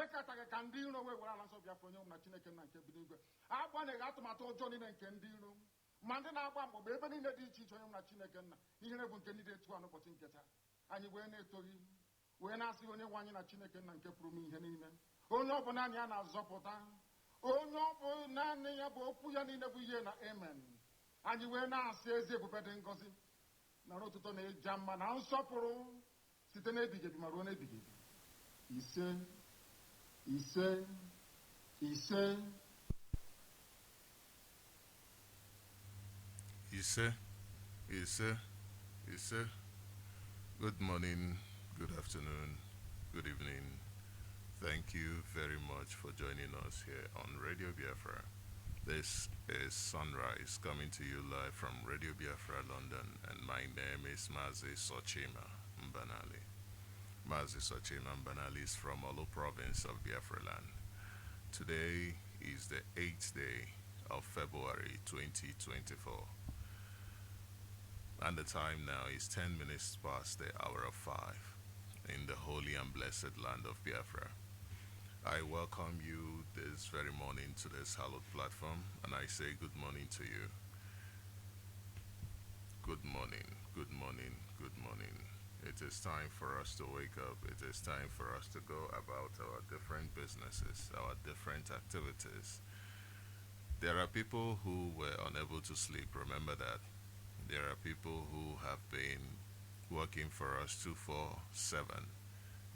mekataghị ka ndị iro wee were ala nsọ Biafra onye na Chineke nna nke bi n'igwe agbanyeghị atụmatụ ọjọọ niile nke ndị iro ma ndị na-agba mgbagba ebe niile dị iche iche onye na Chineke nna ihere bụ nke niile etu a n'ụbọchị nke taa anyị wee na-etoghị wee na-asị onye nwe anyị na Chineke nna nke pụrụ m ihe niile onye ọ bụ naanị ya na-azọpụta onye ọ bụ naanị ya bụ okwu ya niile bụ ihe na amen anyị wee na-asị ezi ebube dị ngọzi nara ụtụtụ na ịja mma na nsọpụrụ site n'ebighị ebi ma ruo n'ebighị ebi ise ise ise ise ise ise. Good morning, good afternoon, good evening. Thank you very much for joining us here on Radio Biafra. This is Sunrise coming to you live from Radio Biafra, London, and my name is Sochima, Mbanali. Sochima Mbanali is from Olu province of Biafra land. Today is the 8th day of February 2024. And the time now is 10 minutes past the hour of 5 in the holy and blessed land of Biafra. I welcome you this very morning to this hallowed platform, and I say good morning to you. Good morning, good morning, good morning. It is time for us to wake up. It is time for us to go about our different businesses, our different activities. There are people who were unable to sleep. Remember that. There are people who have been working for us 24/7,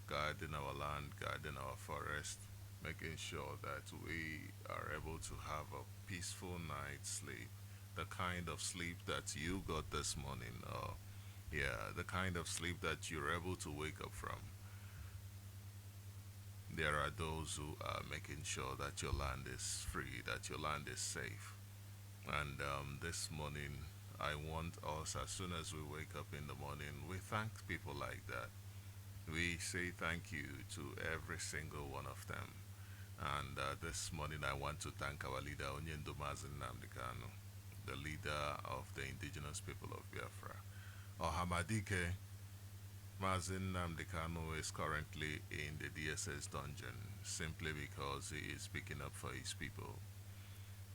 guarding our land, guarding our forest, making sure that we are able to have a peaceful night's sleep, the kind of sleep that you got this morning, or the kind of sleep that you're able to wake up from. There are those who are making sure that your land is free, that your land is safe. And this morning, I want us, as soon as we wake up in the morning, we thank people like that. We say thank you to every single one of them. And this morning I want to thank our leader, Onyendo Nnamdi Kanu, the leader of the indigenous people of Biafra. Ohamadike Mazin Nnamdi Kanu is currently in the DSS dungeon simply because he is speaking up for his people.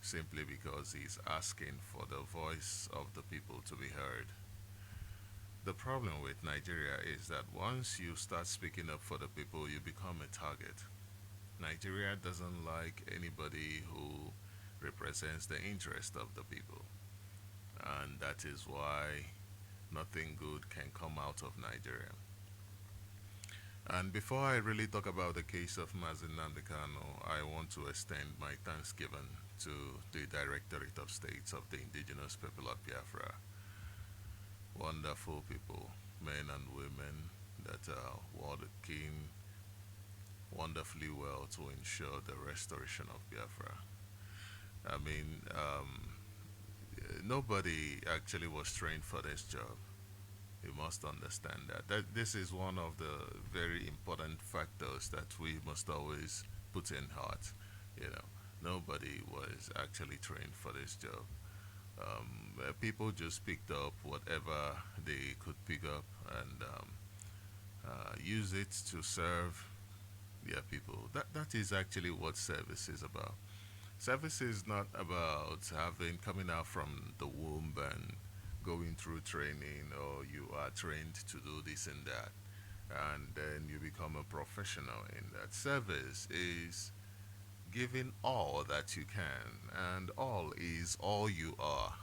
Simply because he's asking for the voice of the people to be heard. The problem with Nigeria is that once you start speaking up for the people, you become a target. Nigeria doesn't like anybody who represents the interest of the people. And that is why nothing good can come out of Nigeria. And before I really talk about the case of Mazin Nnamdi Kanu, I want to extend my thanksgiving to the Directorate of States of the Indigenous People of Biafra. Wonderful people, men and women that are working wonderfully well to ensure the restoration of Biafra. I mean, nobody actually was trained for this job. You must understand that this is one of the very important factors that we must always put in heart. Nobody was actually trained for this job. People just picked up whatever they could pick up and use it to serve their people. That is actually what service is about. Service is not about coming out from the womb and going through training, or you are trained to do this and that, and then you become a professional in that. Service is giving all that you can, and all is all you are.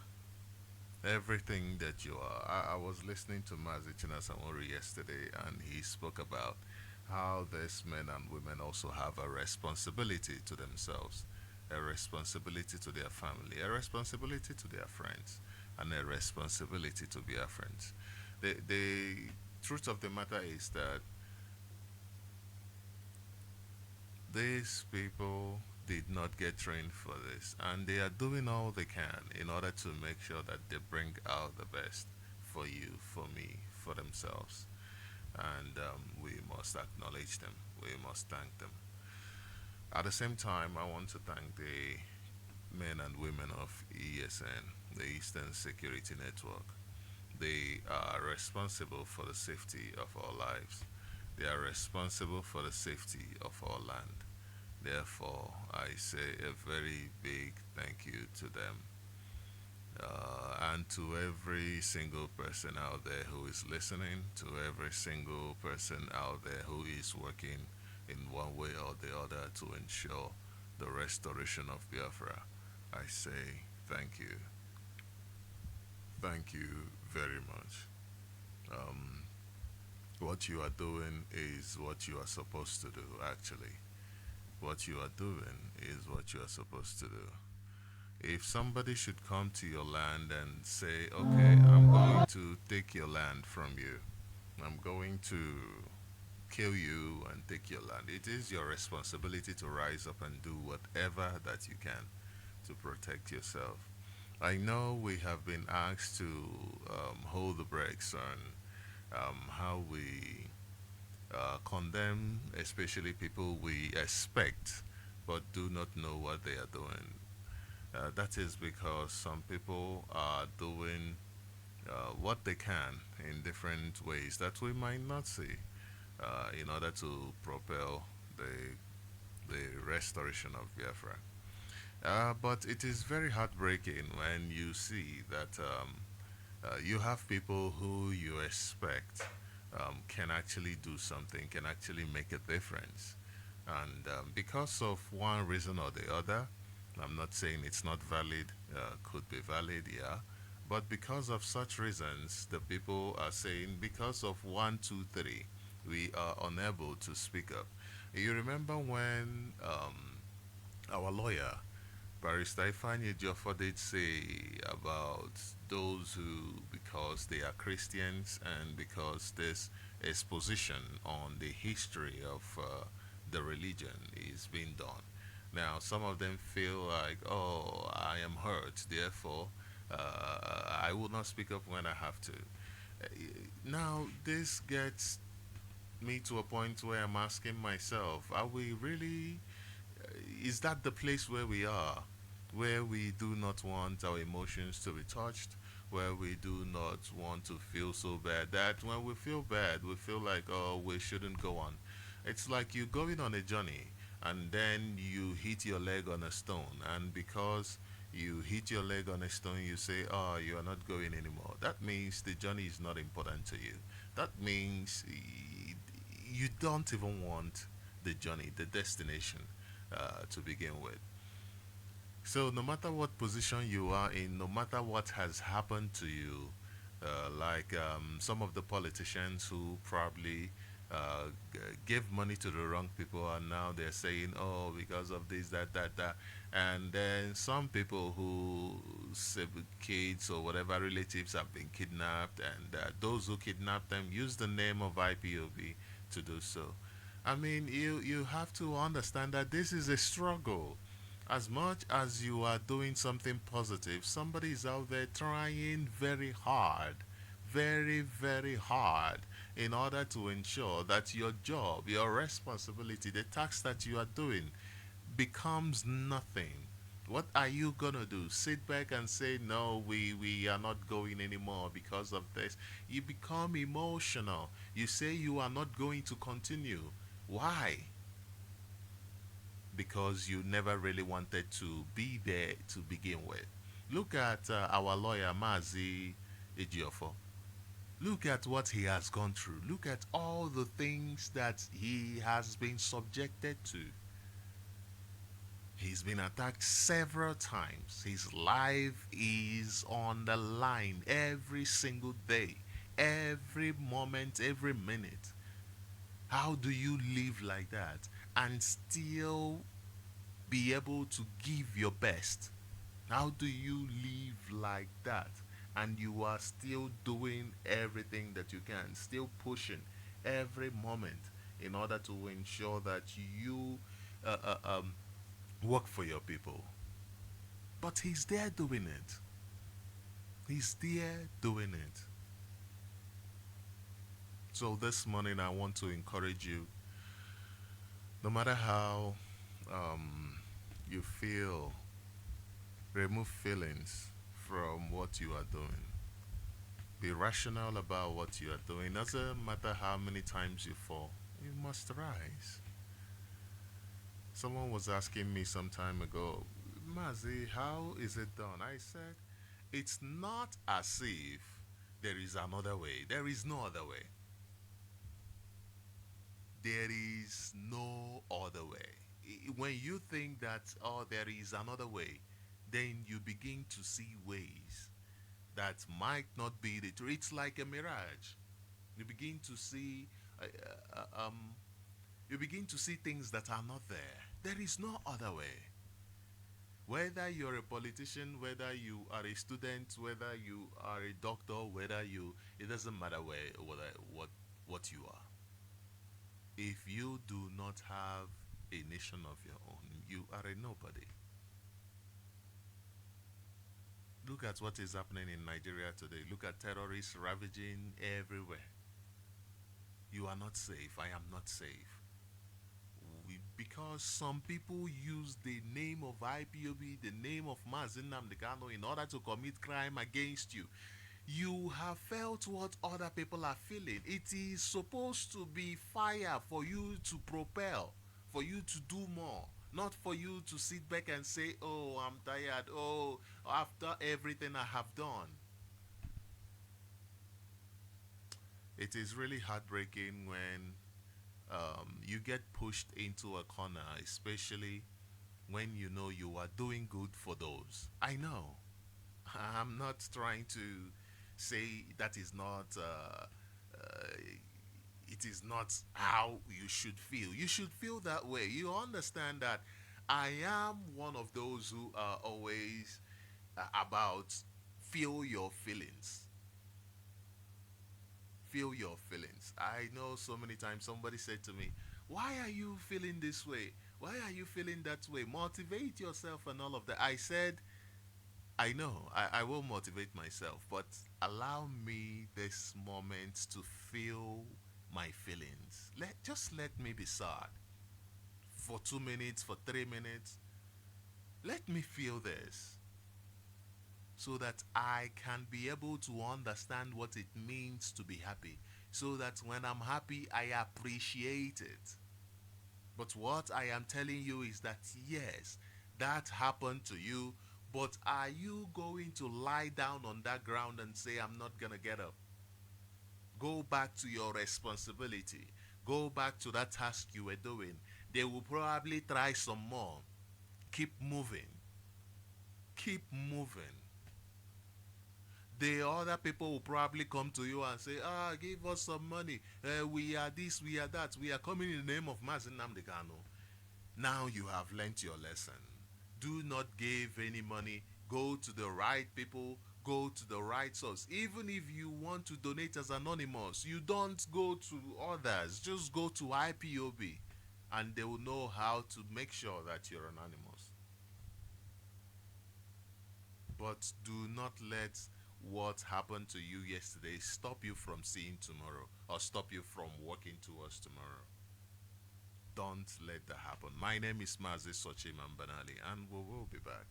Everything that you are. I was listening to Mazi Chinasamori yesterday, and he spoke about how these men and women also have a responsibility to themselves, a responsibility to their family, a responsibility to their friends, and a responsibility to be a friend. The truth of the matter is that these people did not get trained for this, and they are doing all they can in order to make sure that they bring out the best for you, for me, for themselves. And we must acknowledge them. We must thank them. At the same time, I want to thank the men and women of ESN, the Eastern Security Network. They are responsible for the safety of our lives. They are responsible for the safety of our land. Therefore, I say a very big thank you to them, and to every single person out there who is listening, to every single person out there who is working in one way or the other to ensure the restoration of Biafra. I say thank you. Thank you very much. Um, what you are doing is what you are supposed to do, actually. What you are doing is what you are supposed to do. If somebody should come to your land and say, okay, I'm going to take your land from you, I'm going to kill you and take your land, it is your responsibility to rise up and do whatever that you can to protect yourself. I know we have been asked to hold the brakes on how we condemn, especially people we expect but do not know what they are doing. That is because some people are doing what they can in different ways that we might not see in order to propel the restoration of Biafra. But it is very heartbreaking when you see that you have people who you expect can actually do something, can actually make a difference. And because of one reason or the other, I'm not saying it's not valid, could be valid, yeah. But because of such reasons, the people are saying, because of one, two, three, we are unable to speak up. You remember when our lawyer, Barrister Ifeanyi Ejiofor, did say about those who, because they are Christians and because this exposition on the history of the religion is being done. Now, some of them feel like, oh, I am hurt, therefore, I will not speak up when I have to. Now, this gets me to a point where I'm asking myself, are we really, is that the place where we are? Where we do not want our emotions to be touched, where we do not want to feel so bad that when we feel bad, we feel like, oh, we shouldn't go on. It's like you going on a journey and then you hit your leg on a stone, and because you hit your leg on a stone, you say, oh, you are not going anymore. That means the journey is not important to you. That means you don't even want the journey, the destination to begin with. So, no matter what position you are in, no matter what has happened to you, like some of the politicians who probably gave money to the wrong people, and now they're saying, oh, because of this, that, that, that. And then some people who kids or whatever relatives have been kidnapped, and those who kidnapped them use the name of IPOB to do so. I mean, you have to understand that this is a struggle. As much as you are doing something positive, somebody is out there trying very, very hard in order to ensure that your job, your responsibility, the task that you are doing becomes nothing. What are you gonna do? Sit back and say, no, we are not going anymore because of this? You become emotional. You say you are not going to continue. Why? Because you never really wanted to be there to begin with. Look at our lawyer, Mazi Ejiofor. Look at what he has gone through. Look at all the things that he has been subjected to. He's been attacked several times. His life is on the line every single day, every moment, every minute. How do you live like that and still be able to give your best? How do you live like that and you are still doing everything that you can, still pushing every moment in order to ensure that you uh, uh, um, work for your people? But he's there doing it. He's there doing it. So this morning I want to encourage you, no matter how you feel, remove feelings from what you are doing. Be rational about what you are doing. Doesn't matter how many times you fall. You must rise. Someone was asking me some time ago, Mazi, how is it done? I said, it's not as if there is another way. There is no other way. There is no other way. When you think that, oh, there is another way, then you begin to see ways that might not be the truth. It's like a mirage. You begin to see, uh, uh, um, you begin to see things that are not there. There is no other way. Whether you're a politician, whether you are a student, whether you are a doctor, whether you, it doesn't matter what you are. If you do not have a nation of your own, you are a nobody. Look at what is happening in Nigeria today. Look at terrorists ravaging everywhere. You are not safe. I am not safe. Because some people use the name of IPOB, the name of Mazin Namdekano in order to commit crime against you. You have felt what other people are feeling. It is supposed to be fire for you to propel, for you to do more, not for you to sit back and say, oh, I'm tired, oh, after everything I have done. It is really heartbreaking when you get pushed into a corner, especially when you know you are doing good for those. I know. I'm not trying to say that is not. It is not how you should feel. You should feel that way. You understand that I am one of those who are always about feel your feelings. Feel your feelings. I know so many times somebody said to me, why are you feeling this way? Why are you feeling that way? Motivate yourself and all of that. I said, I know, I will motivate myself, but allow me this moment to feel my feelings. Just let me be sad for 2 minutes, for 3 minutes. Let me feel this so that I can be able to understand what it means to be happy. So that when I'm happy, I appreciate it. But what I am telling you is that yes, that happened to you, but are you going to lie down on that ground and say, I'm not going to get up? Go back to your responsibility. Go back to that task you were doing. They will probably try some more. Keep moving. Keep moving. The other people will probably come to you and say, give us some money. We are this, we are that. We are coming in the name of Mazin Namdekano. Now you have learnt your lesson. Do not give any money. Go to the right people. Go to the right source. Even if you want to donate as anonymous, you don't go to others. Just go to IPOB and they will know how to make sure that you're anonymous. But do not let what happened to you yesterday stop you from seeing tomorrow or stop you from working towards tomorrow. Don't let that happen. My name is Mazi Sochima Mbanali, and we will be back.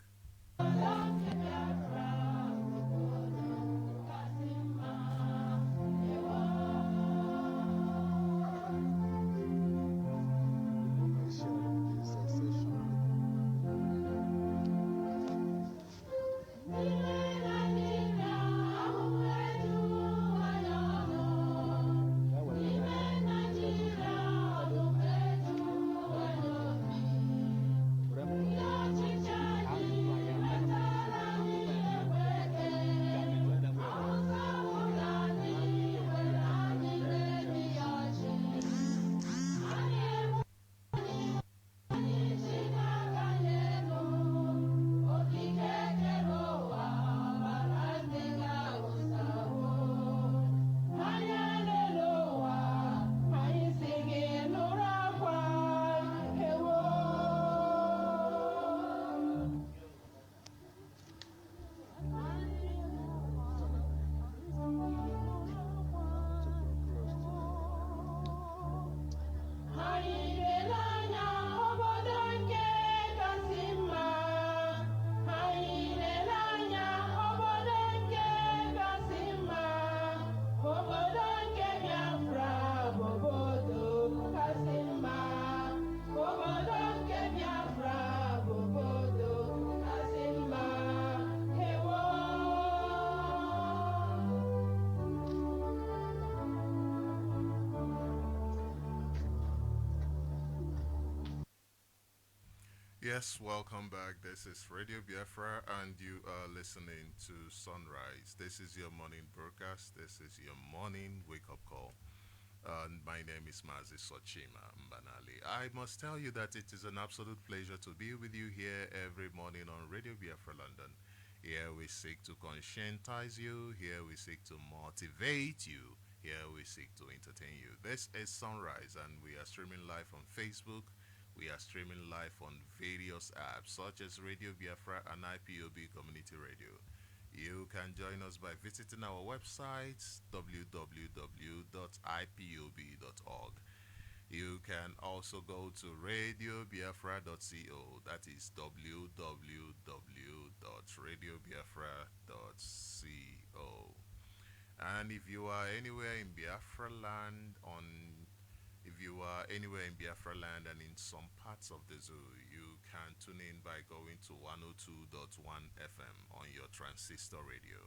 Yes, welcome back. This is Radio Biafra, and you are listening to Sunrise. This is your morning broadcast. This is your morning wake up call. My name is Mazi Sochima Mbanali. I must tell you that it is an absolute pleasure to be with you here every morning on Radio Biafra London. Here we seek to conscientize you. Here we seek to motivate you. Here we seek to entertain you. This is Sunrise, and we are streaming live on Facebook. We are streaming live on various apps such as Radio Biafra and IPOB Community Radio. You can join us by visiting our website www.ipob.org. You can also go to radiobiafra.co. That is www.radiobiafra.co. And if you are anywhere in Biafra land if you are anywhere in Biafra land and in some parts of the zoo, you can tune in by going to 102.1 FM on your transistor radio.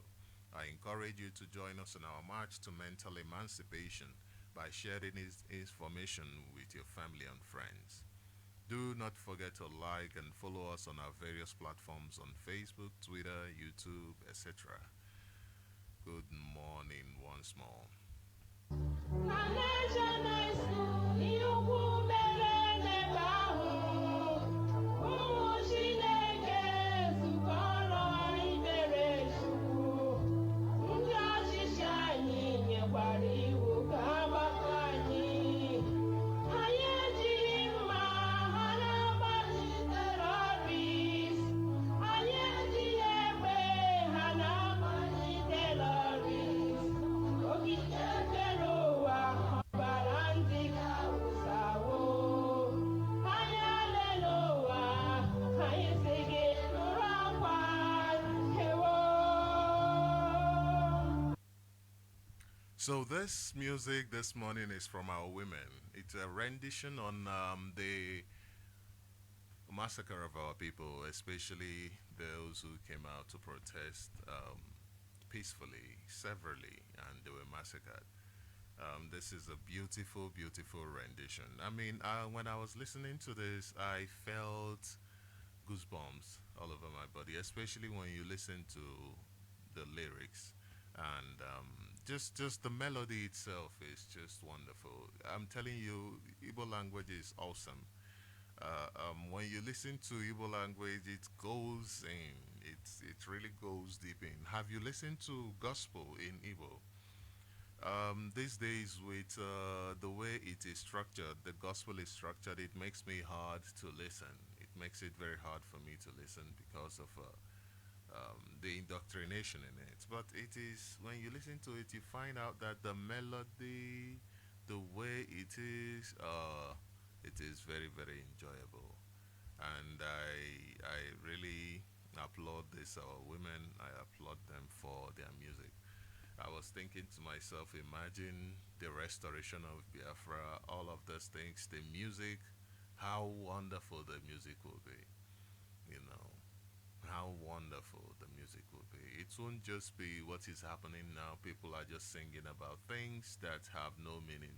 I encourage you to join us in our march to mental emancipation by sharing this information with your family and friends. Do not forget to like and follow us on our various platforms on Facebook, Twitter, YouTube, etc. Good morning once more. So this music this morning is from our women. It's a rendition on the massacre of our people, especially those who came out to protest peacefully, severely, and they were massacred. This is a beautiful, beautiful rendition. I mean, when I was listening to this, I felt goosebumps all over my body, especially when you listen to the lyrics and just the melody itself is just wonderful. I'm telling you, Igbo language is awesome. When you listen to Igbo language, it goes in. It really goes deep in. Have you listened to gospel in Igbo? These days, with the way it is structured, the gospel is structured, it makes me hard to listen. It makes it very hard for me to listen because of the indoctrination in it. But it is, when you listen to it, you find out that the melody, the way it is very, very enjoyable. And I really applaud this, our women, I applaud them for their music. I was thinking to myself, imagine the restoration of Biafra, all of those things, the music, how wonderful the music will be, you know, how wonderful the music will be. It won't just be what is happening now. People are just singing about things that have no meaning.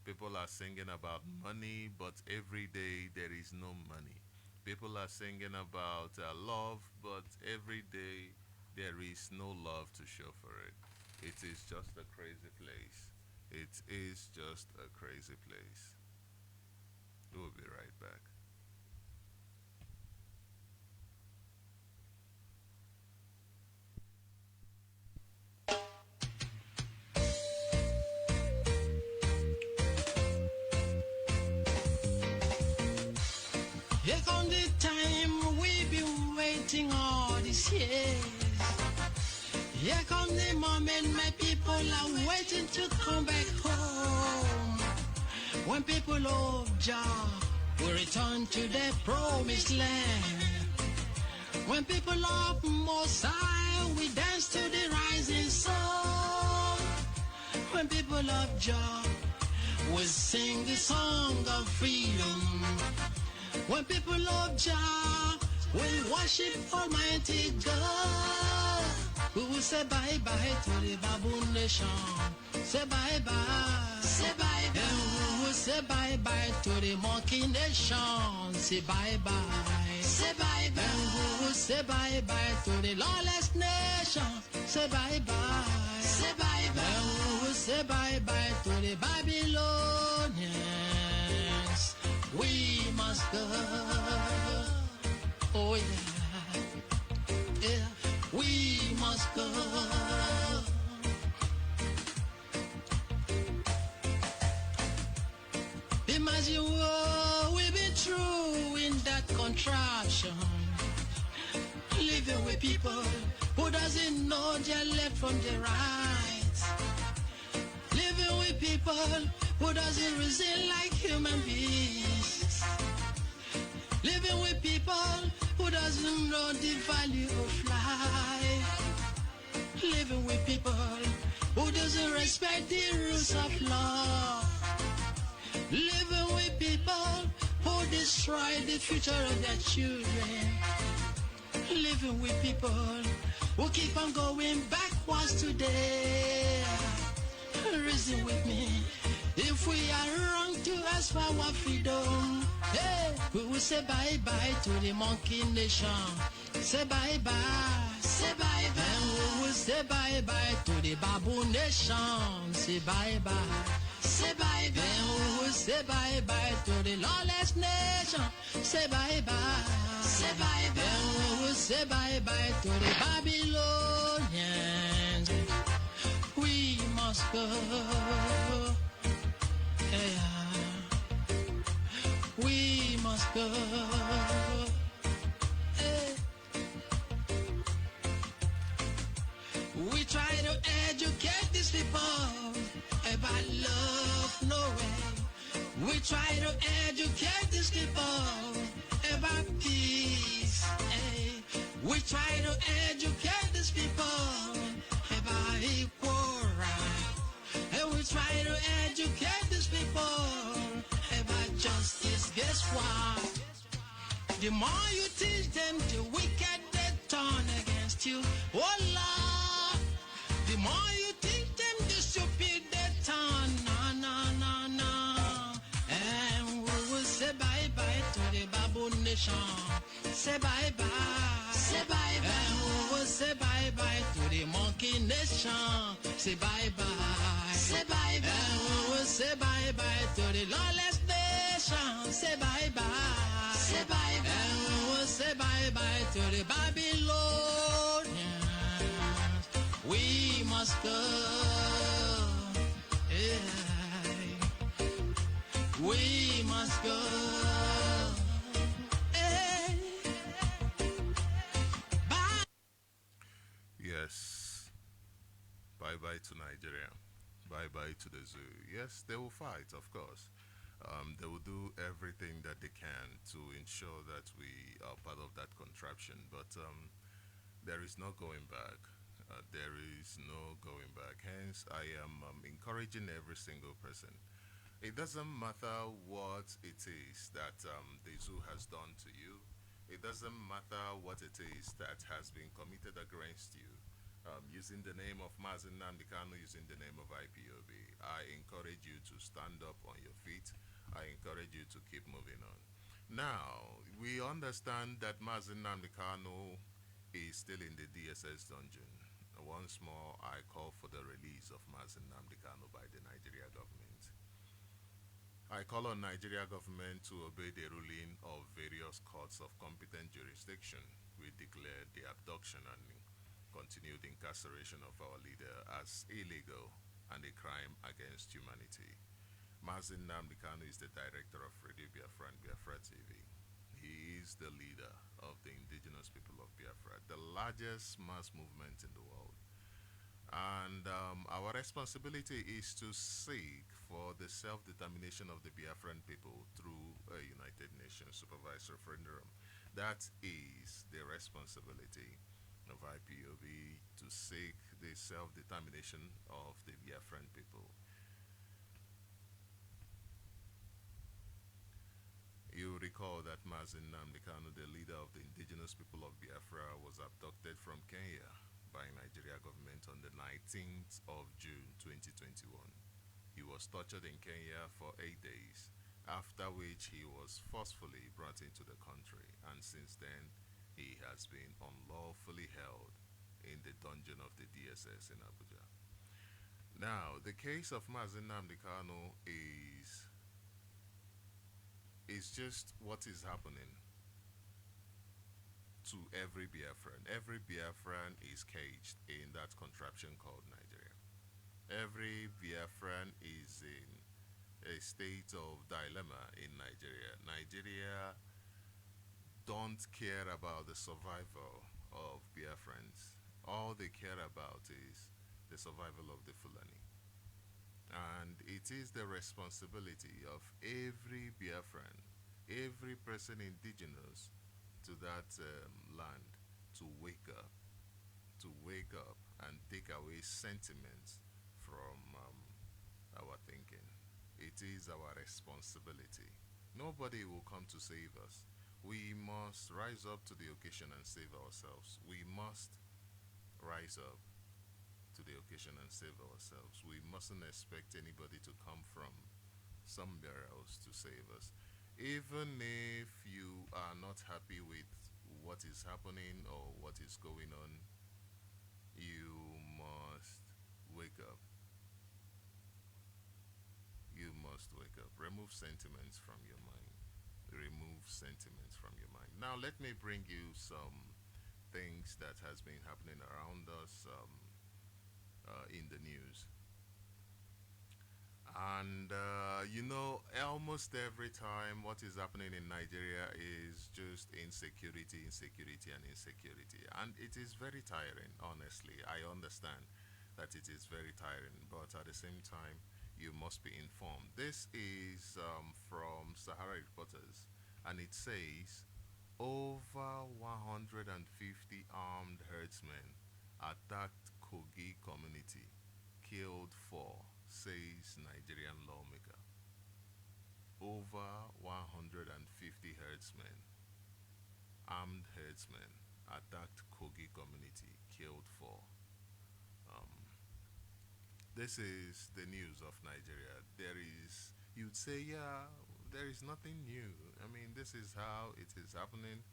People are singing about money, but every day there is no money. People are singing about love, but every day there is no love to show for it. It is just a crazy place. It is just a crazy place. We'll be right back. Here comes the time we've been waiting all these years. Here comes the moment my people are waiting to come back home. When people of Jah will return to their promised land. When people of Mosiah will dance to the rising sun. When people of Jah will sing the song of freedom. When people of Jah will worship Almighty God. We will say bye-bye to the baboon nation. Say bye-bye. Say bye-bye. And we will say bye-bye to the monkey nation. Say bye-bye. Say bye bye. And we will say bye bye to the lawless nation. Say bye bye. Say bye bye. And we will say bye bye to the Babylonians. We must go. Oh yeah, yeah. We must go. Imagine what we've been through in that contraption. Living with people who doesn't know their left from their right. Living with people who doesn't reason like human beings. Living with people who doesn't know the value of life. Living with people who doesn't respect the rules of law. Living with people who destroy the future of their children. Living with people who keep on going backwards today. Reason with me. If we are wrong to ask for our freedom, hey, we will say bye-bye to the monkey nation. Say bye-bye. Say bye-bye. And we will say bye-bye to the babu nation. Say bye-bye. Say bye-bye. And we will say bye-bye to the lawless nation. Say bye-bye. Say bye-bye. And we will say bye-bye to the Babylonians. We must go. Yeah. We must go. Hey. We try to educate these people about love, no way. We try to educate these people about peace. Hey. We try to educate these people about equal rights. And we try to educate these people about justice. Guess what? The more you teach them, the wicked they turn against you. Oh Lord, the more you teach them, the stupid they turn. No, no, no, no. And we will say bye-bye to the Babu nation. Say bye-bye. Say bye-bye. And we will say bye-bye to the monkey nation. Say bye-bye. Say bye-bye. And we will say bye-bye to the lawless nation. Say bye-bye. Say bye-bye. And we will say bye-bye to the Babylonians. We must go. Yeah. We must go. Hey. Bye. Yes. Bye-bye to Nigeria. Bye-bye to the zoo. Yes, they will fight, of course. They will do everything that they can to ensure that we are part of that contraption. But there is no going back. There is no going back. Hence, I am encouraging every single person. It doesn't matter what it is that the zoo has done to you. It doesn't matter what it is that has been committed against you. Using the name of Mazen Namdekano, using the name of IPOB, I encourage you to stand up on your feet. I encourage you to keep moving on. Now, we understand that Mazen Namdekano is still in the DSS dungeon. Once more, I call for the release of Mazen Namdekano by the Nigeria government. I call on Nigeria government to obey the ruling of various courts of competent jurisdiction. We declare the abduction and continued incarceration of our leader as illegal and a crime against humanity. Mazen Namdekano is the director of Radio Biafra and Biafra TV. He is the leader of the indigenous people of Biafra, the largest mass movement in the world. And our responsibility is to seek for the self-determination of the Biafran people through a United Nations supervised referendum. That is the responsibility of IPOB, to seek the self-determination of the Biafran people. You recall that Mazen Namdekano, the leader of the indigenous people of Biafra, was abducted from Kenya by Nigeria government on the 19th of June 2021. He was tortured in Kenya for 8 days after which he was forcefully brought into the country, and since then he has been unlawfully held in the dungeon of the DSS in Abuja. Now, the case of Mazin Nnamdi Kanu is just what is happening to every Biafran. Every Biafran is caged in that contraption called Nigeria. Every Biafran is in a state of dilemma in Nigeria. Nigeria don't care about the survival of Biafrans. All they care about is the survival of the Fulani. And it is the responsibility of every Biafran, every person indigenous to that land to wake up and take away sentiments from our thinking. It is our responsibility. Nobody will come to save us. We must rise up to the occasion and save ourselves. We must rise up to the occasion and save ourselves. We mustn't expect anybody to come from somewhere else to save us. Even if you are not happy with what is happening or what is going on, you must wake up. You must wake up. Remove sentiments from your mind. Remove sentiments from your mind. Now let me bring you some things that has been happening around us in the news. And almost every time what is happening in Nigeria is just insecurity, insecurity, and insecurity. And it is very tiring, honestly. I understand that it is very tiring, but at the same time, you must be informed. This is from Sahara Reporters, and it says over 150 armed herdsmen attacked Kogi community, killed 4, says Nigerian lawmaker. Over 150 herdsmen, armed herdsmen, attacked Kogi community, killed 4. This is the news of Nigeria. You'd say, yeah, there is nothing new. I mean, this is how it is happening,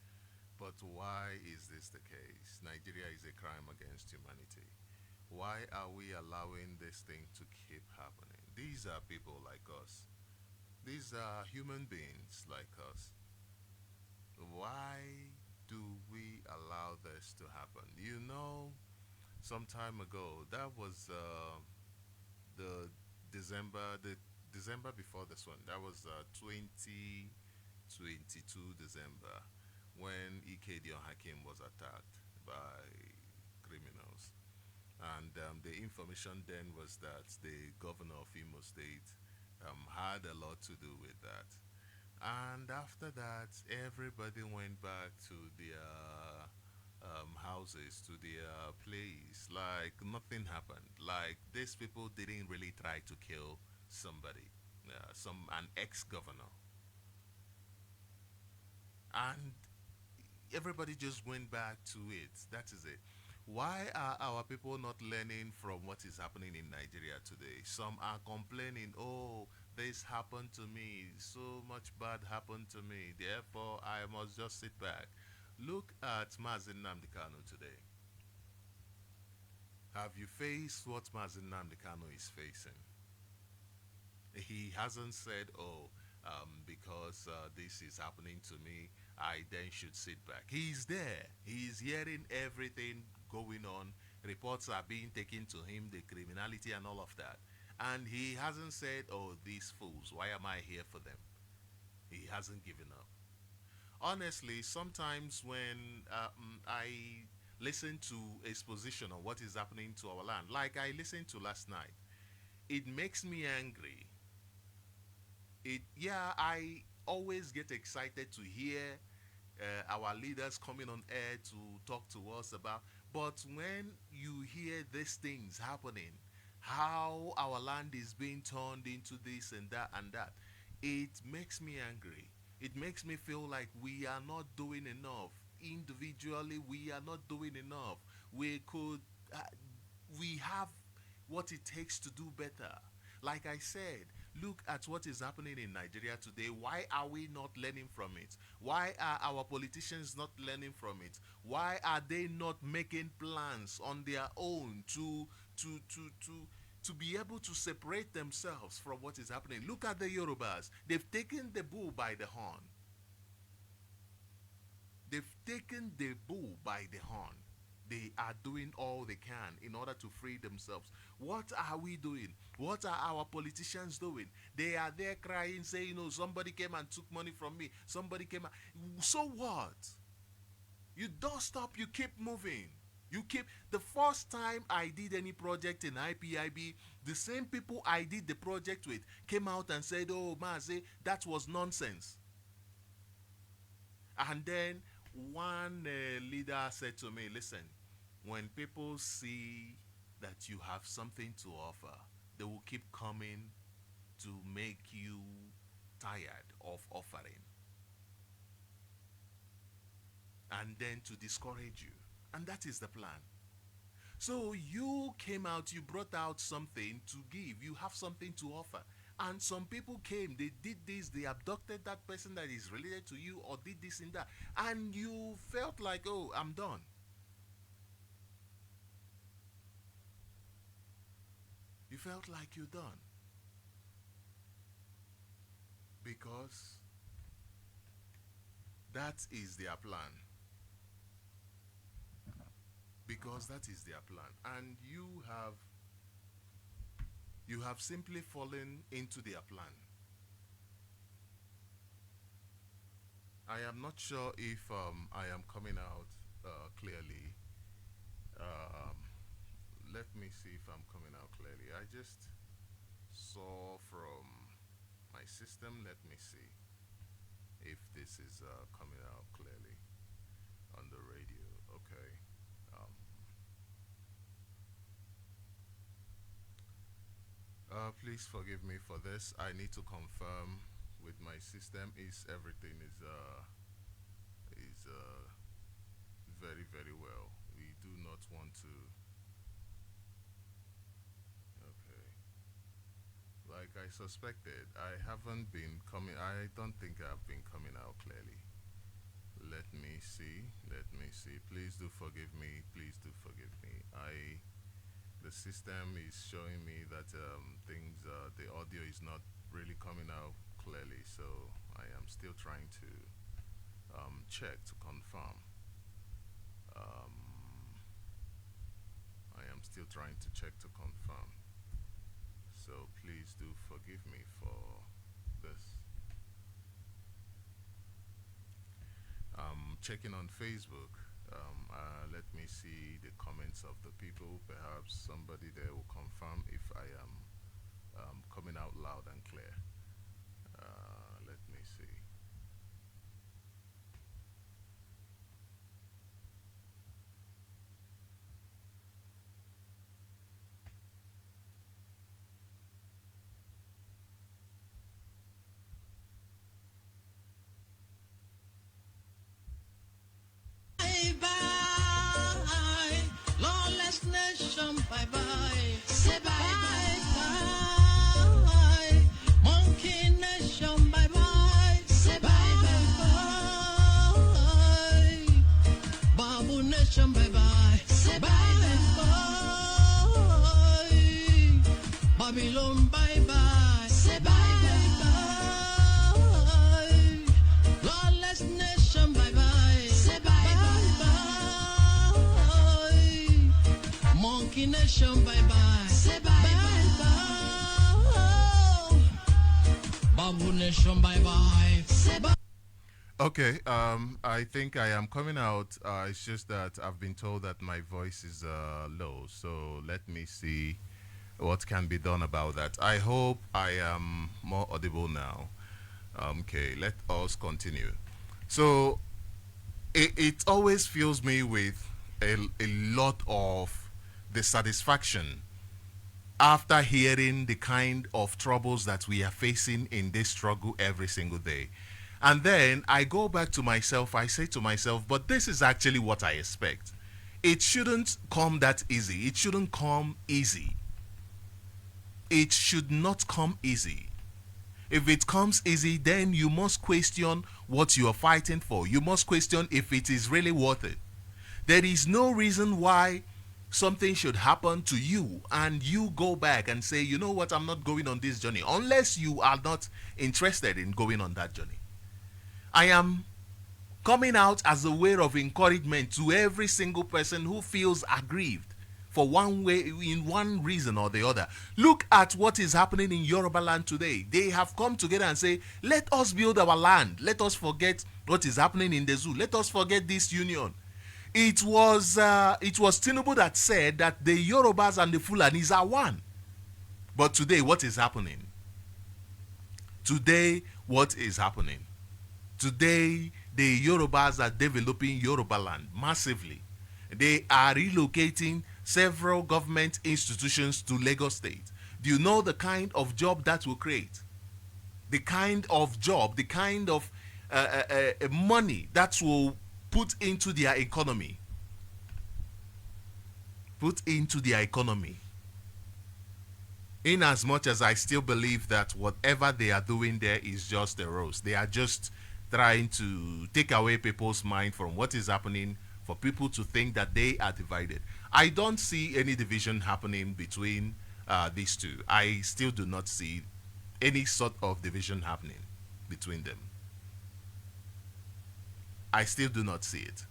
but why is this the case? Nigeria is a crime against humanity. Why are we allowing this thing to keep happening? These are people like us. These are human beings like us. Why do we allow this to happen? Some time ago, that was the December before this one. That was 2022 December, when Ikedion Hakim was attacked by criminals. And the information then was that the governor of Imo State had a lot to do with that. And after that, everybody went back to their houses, to their place, like nothing happened. Like these people didn't really try to kill somebody, an ex-governor, and everybody just went back to it. That is it. Why are our people not learning from what is happening in Nigeria today? Some are complaining, oh, this happened to me, so much bad happened to me, therefore I must just sit back. Look at Mazin Nnamdi Kanu today. Have you faced what Mazin Nnamdi Kanu is facing? He hasn't said, oh, because this is happening to me, I then should sit back. He's there. He's hearing everything going on. Reports are being taken to him, the criminality and all of that. And he hasn't said, oh, these fools, why am I here for them? He hasn't given up. Honestly, sometimes when I listen to exposition on what is happening to our land, like I listened to last night, it makes me angry. I always get excited to hear our leaders coming on air to talk to us about, but when you hear these things happening, how our land is being turned into this and that, it makes me angry. It makes me feel like we are not doing enough. Individually, we are not doing enough. We have what it takes to do better. Like I said, Look at what is happening in Nigeria today. Why are we not learning from it? Why are our politicians not learning from it? Why are they not making plans on their own to to to to be able to separate themselves from what is happening? Look at the Yorubas. They've taken the bull by the horn. They've taken the bull by the horn. They are doing all they can in order to free themselves. What are we doing? What are our politicians doing? They are there crying, saying, somebody came and took money from me. Somebody came and... So what? You don't stop, you keep moving. You keep... The first time I did any project in IPIB, the same people I did the project with came out and said, oh, Maze, that was nonsense. And then one leader said to me, listen, when people see that you have something to offer, they will keep coming to make you tired of offering. And then to discourage you. And that is the plan. So you came out, you brought out something to give. You have something to offer. And some people came, they did this, they abducted that person that is related to you or did this and that. And you felt like, oh, I'm done. You felt like you're done. Because that is their plan. Because that is their plan. And you have simply fallen into their plan. I am not sure if I am coming out clearly. Let me see if I'm coming out clearly. I just saw from my system. Let me see if this is coming out clearly on the radio. Okay. Please forgive me for this. I need to confirm with my system is everything is very, very well. We do not want to. Okay. Like I suspected, I haven't been coming. I don't think I've been coming out clearly. Let me see. Let me see. Please do forgive me. Please do forgive me. The system is showing me that the audio is not really coming out clearly, so I am still trying to check to confirm. I am still trying to check to confirm. So please do forgive me for this. Checking on Facebook. Let me see the comments of the people. Perhaps somebody there will confirm if I am coming out loud and clear. Let me see. Bye-bye, lawless nation, bye-bye. Say bye-bye, monkey nation, bye-bye. Say bye-bye, babu nation, bye-bye. Say bye-bye, Babylon, bye-bye. Say bye-bye, lawless nation, bye-bye. Say bye-bye, monkey nation, bye-bye. Say bye-bye, babu nation, bye-bye. Say bye. Okay, I think I am coming out. It's just that I've been told that my voice is low, so let me see what can be done about that. I hope I am more audible now. Okay, let us continue. So, it always fills me with a lot of dissatisfaction after hearing the kind of troubles that we are facing in this struggle every single day. And then I go back to myself, I say to myself, but this is actually what I expect. It shouldn't come that easy. It shouldn't come easy. It should not come easy. If it comes easy, then you must question what you are fighting for. You must question if it is really worth it. There is no reason why something should happen to you and you go back and say, you know what, I'm not going on this journey, unless you are not interested in going on that journey. I am coming out as a way of encouragement to every single person who feels aggrieved for one way, in one reason or the other. Look at what is happening in Yoruba land today. They have come together and say, let us build our land. Let us forget what is happening in the zoo. Let us forget this union. It was Tinubu that said that the Yorubas and the Fulanis are one. But today, what is happening? Today, what is happening? Today, the Yorubas are developing Yoruba land massively. They are relocating several government institutions to Lagos State. Do you know the kind of job that will create? The kind of job, the kind of money that will put into their economy. Put into their economy. In as much as I still believe that whatever they are doing there is just a ruse. They are just trying to take away people's mind from what is happening, for people to think that they are divided. I don't see any division happening between these two. I still do not see any sort of division happening between them. I still do not see it.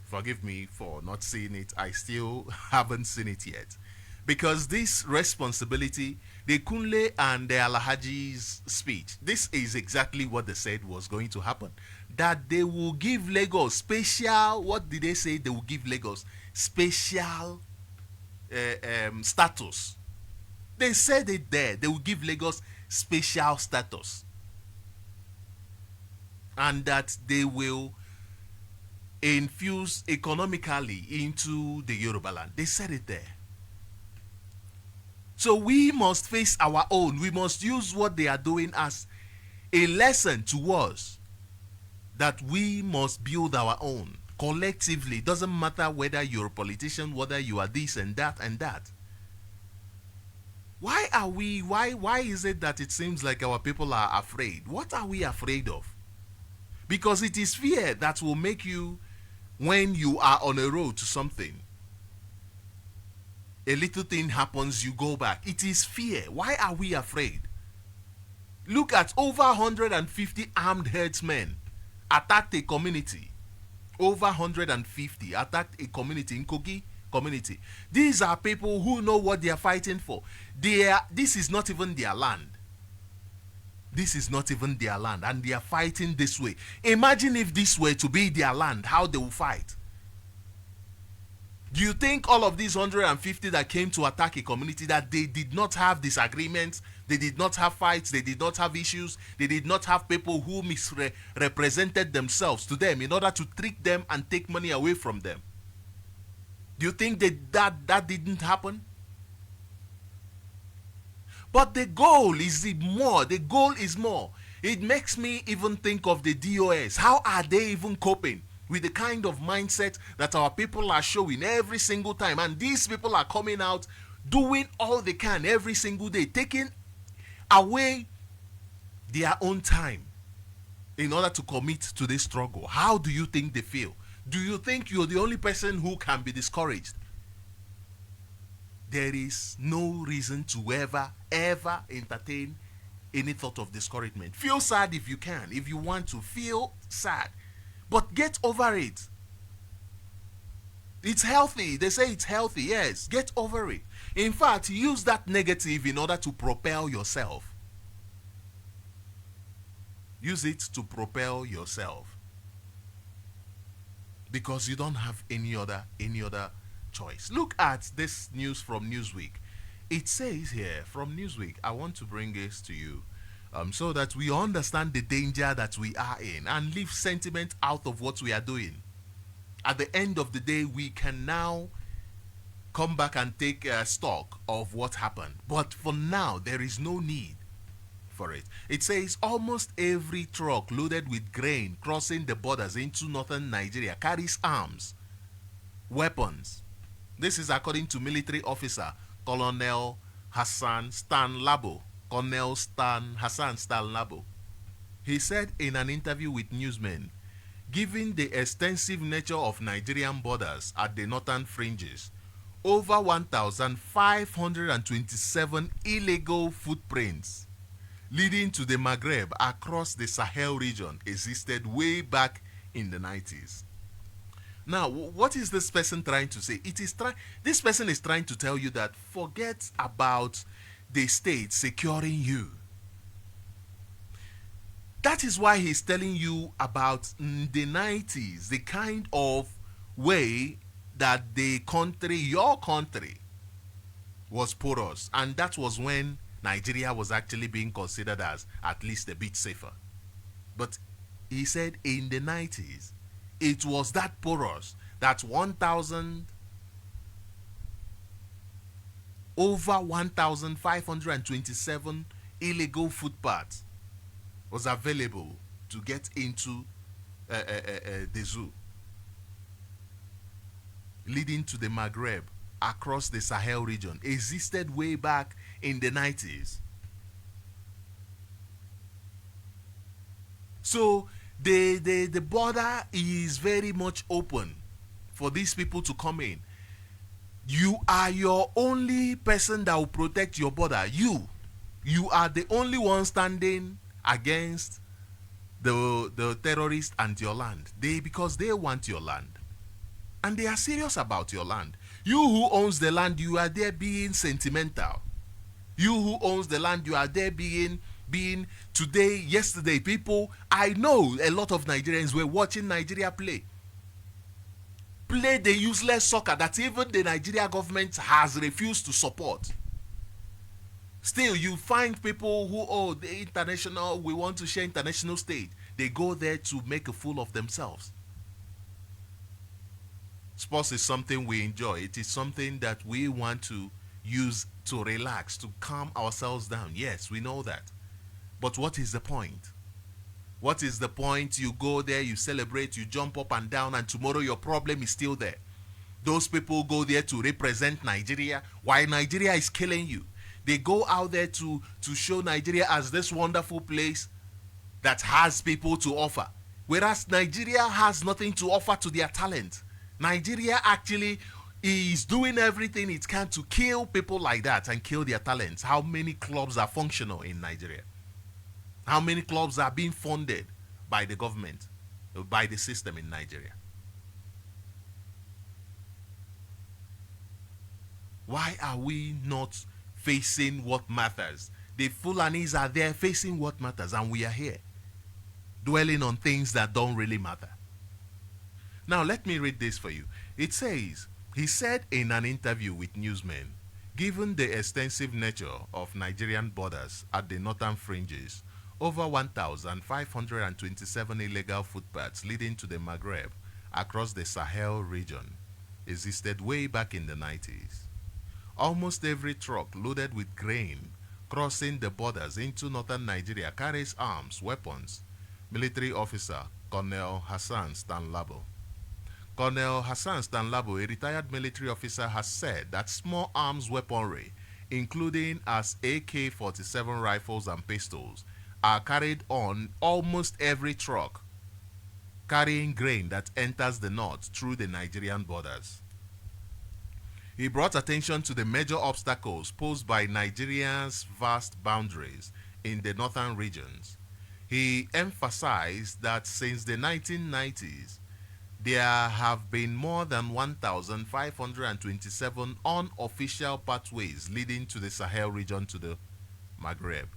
Forgive me for not seeing it. I still haven't seen it yet. Because this responsibility, the Kunle and the Alhaji's speech, this is exactly what they said was going to happen. That they will give Lagos special, what did they say? They will give Lagos special status. They said it there. They will give Lagos special status. And that they will infuse economically into the Yoruba land. They said it there. So we must face our own. We must use what they are doing as a lesson to us, that we must build our own collectively. It doesn't matter whether you're a politician, whether you are this and that and that. Why is it that it seems like our people are afraid? What are we afraid of? Because it is fear that will make you, when you are on a road to something, a little thing happens, you go back. It is fear. Why are we afraid? Look at over 150 armed herdsmen attacked a community. Over 150 attacked a community in Kogi community. These are people who know what they are fighting for. This is not even their land. This is not even their land, and they are fighting this way. Imagine if this were to be their land, how they will fight. Do you think all of these 150 that came to attack a community, that they did not have disagreements, they did not have fights, they did not have issues, they did not have people who misrepresented themselves to them in order to trick them and take money away from them? Do you think that didn't happen? But the goal is more. The goal is more. It makes me even think of the DOS. How are they even coping with the kind of mindset that our people are showing every single time? And these people are coming out, doing all they can every single day, taking away their own time in order to commit to this struggle. How do you think they feel? Do you think you're the only person who can be discouraged? There is no reason to ever entertain any thought of discouragement. Feel sad if you can. If you want to feel sad, but get over it. It's healthy. They say it's healthy. Yes, get over it. In fact, use that negative in order to propel yourself. Use it to propel yourself. Because you don't have any other choice. Look at this news from Newsweek. It says here from Newsweek, I want to bring this to you so that we understand the danger that we are in and leave sentiment out of what we are doing. At the end of the day, we can now come back and take stock of what happened. But for now, there is no need for it. It says almost every truck loaded with grain crossing the borders into northern Nigeria carries arms, weapons. This is according to military officer Colonel Hassan Stan Labo, Colonel Hassan Labo. He said in an interview with newsmen, given the extensive nature of Nigerian borders at the northern fringes, over 1,527 illegal footprints leading to the Maghreb across the Sahel region existed way back in the 90s. Now, what is this person trying to say? This person is trying to tell you that forget about the state securing you. That is why he's telling you about the 90s, the kind of way that the country, your country, was porous. And that was when Nigeria was actually being considered as at least a bit safer. But he said in the 90s, it was that porous that over 1,527 illegal footpaths was available to get into the zoo, leading to the Maghreb across the Sahel region, existed way back in the 90s. So the border is very much open for these people to come in. You are your only person that will protect your border. You are the only one standing against the terrorists and your land. Because they want your land. And they are serious about your land. You who owns the land, you are there being sentimental. You who owns the land, you are there being today, yesterday. People, I know a lot of Nigerians were watching Nigeria play the useless soccer that even the Nigeria government has refused to support. Still, you find people who, the international, we want to share international stage. They go there to make a fool of themselves. Sports is something we enjoy. It is something that we want to use to relax, to calm ourselves down. Yes, we know that. But what is the point? What is the point? You go there, you celebrate, you jump up and down, and tomorrow your problem is still there. Those people go there to represent Nigeria while Nigeria is killing you. They go out there to show Nigeria as this wonderful place that has people to offer. Whereas Nigeria has nothing to offer to their talent. Nigeria actually is doing everything it can to kill people like that and kill their talents. How many clubs are functional in Nigeria? How many clubs are being funded by the government, by the system in Nigeria? Why are we not facing what matters? The Fulanis are there facing what matters, and we are here dwelling on things that don't really matter. Now, let me read this for you. It says, he said in an interview with newsmen, given the extensive nature of Nigerian borders at the northern fringes, over 1,527 illegal footpaths leading to the Maghreb across the Sahel region existed way back in the 90s. Almost every truck loaded with grain crossing the borders into northern Nigeria carries arms, weapons. Military officer Colonel Hassan Labo. Colonel Hassan Labo, a retired military officer, has said that small arms weaponry, including as AK-47 rifles and pistols, are carried on almost every truck carrying grain that enters the north through the Nigerian borders. He brought attention to the major obstacles posed by Nigeria's vast boundaries in the northern regions. He emphasized that since the 1990s, there have been more than 1,527 unofficial pathways leading to the Sahel region to the Maghreb.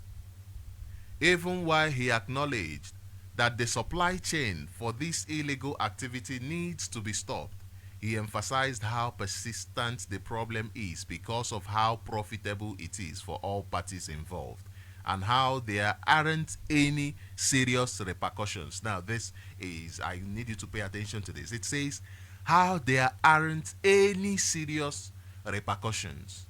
Even while he acknowledged that the supply chain for this illegal activity needs to be stopped, he emphasized how persistent the problem is because of how profitable it is for all parties involved and how there aren't any serious repercussions. Now, this is, I need you to pay attention to this. It says how there aren't any serious repercussions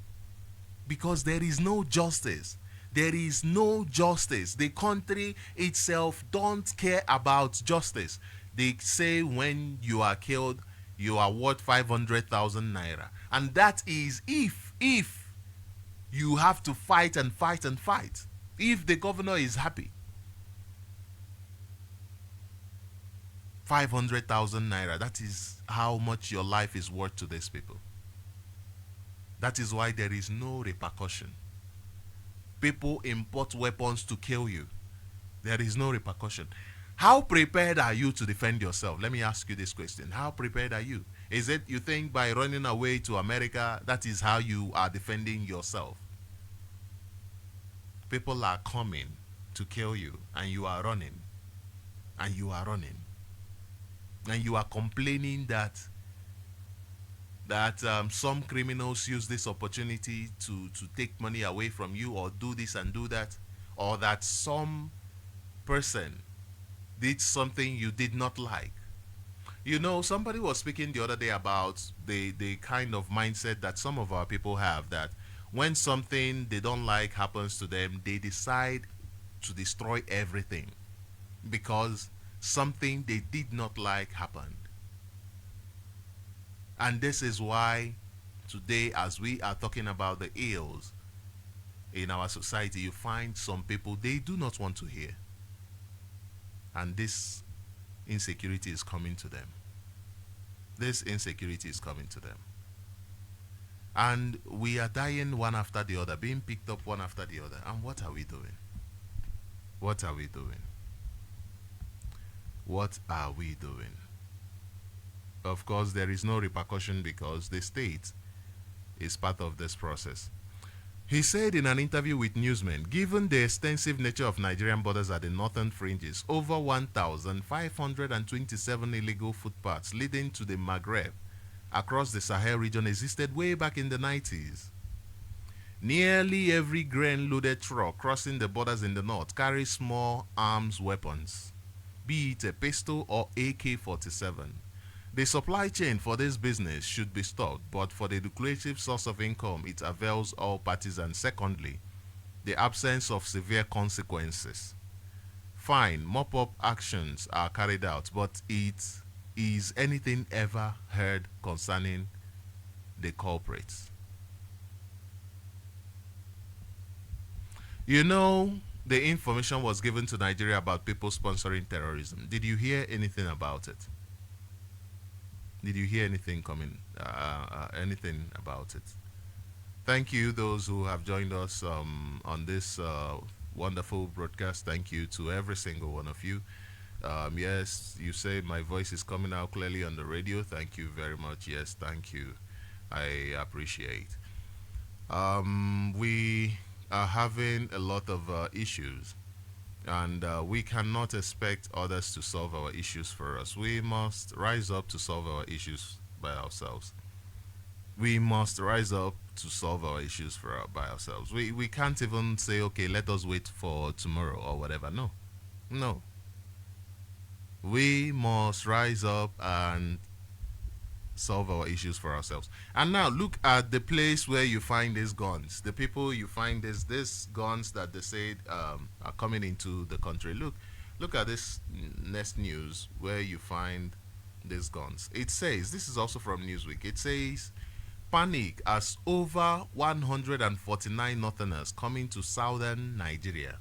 because there is no justice. There is no justice. The country itself don't care about justice. They say when you are killed, you are worth 500,000 naira. And that is if you have to fight and fight and fight. If the governor is happy, 500,000 naira, that is how much your life is worth to these people. That is why there is no repercussion. People import weapons to kill you. There is no repercussion. How prepared are you to defend yourself? Let me ask you this question. How prepared are you? Is it you think by running away to America, that is how you are defending yourself? People are coming to kill you, and you are running. And you are running. And you are complaining that some criminals use this opportunity to take money away from you, or do this and do that, or that some person did something you did not like. You know, somebody was speaking the other day about the kind of mindset that some of our people have, that when something they don't like happens to them, they decide to destroy everything because something they did not like happened. And this is why today, as we are talking about the ills in our society, you find some people, they do not want to hear. And this insecurity is coming to them. This insecurity is coming to them. And we are dying one after the other, being picked up one after the other. And what are we doing? What are we doing? What are we doing? Of course, there is no repercussion because the state is part of this process. He said in an interview with Newsmen, given the extensive nature of Nigerian borders at the northern fringes, over 1,527 illegal footpaths leading to the Maghreb across the Sahel region existed way back in the 90s. Nearly every grain-loaded truck crossing the borders in the north carries small arms weapons, be it a pistol or AK-47. The supply chain for this business should be stopped, but for the lucrative source of income, it avails all parties. And secondly, the absence of severe consequences. Fine, mop-up actions are carried out, but is anything ever heard concerning the culprits? You know, the information was given to Nigeria about people sponsoring terrorism. Did you hear anything about it? Did you hear anything anything about it? Thank you, those who have joined us on this wonderful broadcast. Thank you to every single one of you. Yes, you say my voice is coming out clearly on the radio. Thank you very much. Yes, thank you. I appreciate. We are having a lot of issues, and we cannot expect others to solve our issues for us. We must rise up to solve our issues by ourselves. We must rise up to solve our issues by ourselves. We can't even say, okay, let us wait for tomorrow or whatever. No. No. We must rise up and solve our issues for ourselves. And now look at the place where you find these guns. The people you find these guns that they said are coming into the country. Look at this next news where you find these guns. It says, this is also from Newsweek, it says, panic as over 149 northerners coming to southern Nigeria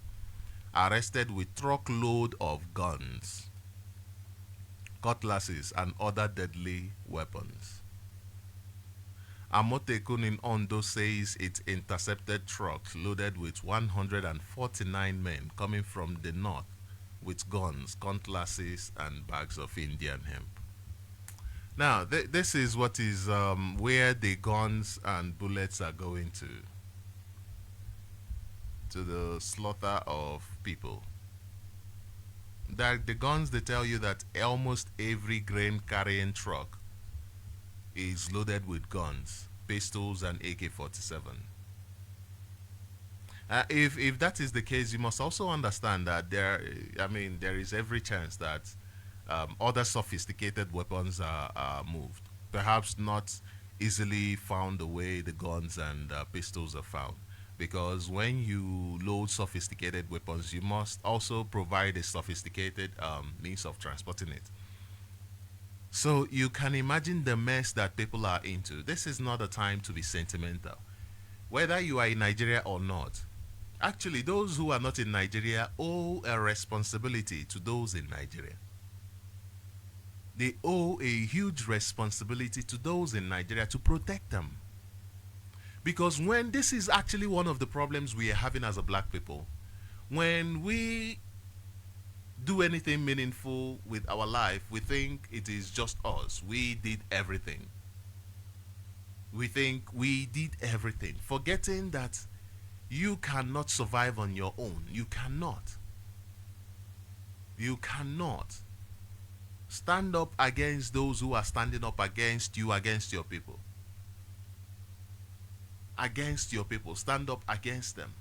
arrested with truckload of guns, cutlasses, and other deadly weapons. Amotekun in Ondo says it intercepted trucks loaded with 149 men coming from the north with guns, cutlasses, and bags of Indian hemp. Now, this is what is where the guns and bullets are going to the slaughter of people. That the guns, they tell you that almost every grain carrying truck is loaded with guns, pistols, and AK-47. If that is the case, you must also understand that there is every chance that other sophisticated weapons are moved. Perhaps not easily found the way the guns and pistols are found. Because when you load sophisticated weapons, you must also provide a sophisticated means of transporting it. So you can imagine the mess that people are into. This is not a time to be sentimental. Whether you are in Nigeria or not, Actually, those who are not in Nigeria owe a responsibility to those in Nigeria. They owe a huge responsibility to those in Nigeria to protect them. Because when this is actually one of the problems we are having as a black people, when we do anything meaningful with our life, we think it is just us. We did everything. We think we did everything, forgetting that you cannot survive on your own. You cannot. You cannot. Stand up against those who are standing up against you, against your people. Against your people, stand up against them.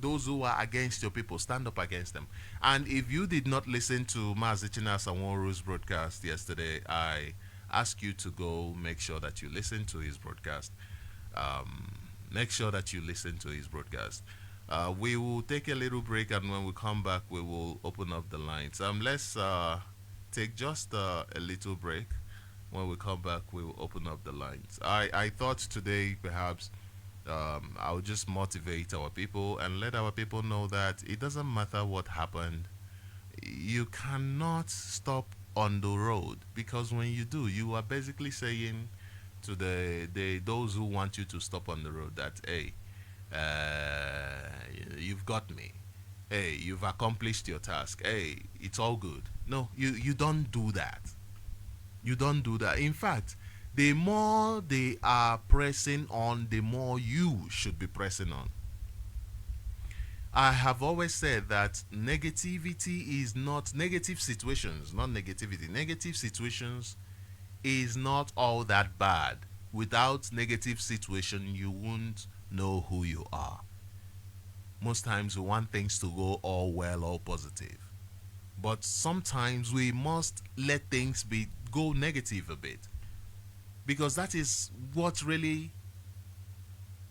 Those who are against your people, stand up against them. And if you did not listen to Mazichina Sanworu's broadcast yesterday, I ask you to go make sure that you listen to his broadcast. Make sure that you listen to his broadcast. We will take a little break, and when we come back, we will open up the lines. Let's take just a little break. When we come back, we will open up the lines. I thought today perhaps I would just motivate our people and let our people know that it doesn't matter what happened. You cannot stop on the road, because when you do, you are basically saying to those who want you to stop on the road that, hey, you've got me. Hey, you've accomplished your task. Hey, it's all good. No, you don't do that. You don't do that. In fact, the more they are pressing on, the more you should be pressing on. I have always said that negativity is not negative situations, not negativity. Negative situations is not all that bad. Without negative situation, you won't know who you are. Most times we want things to go all well, all positive. But sometimes we must let things go negative a bit. Because that is what really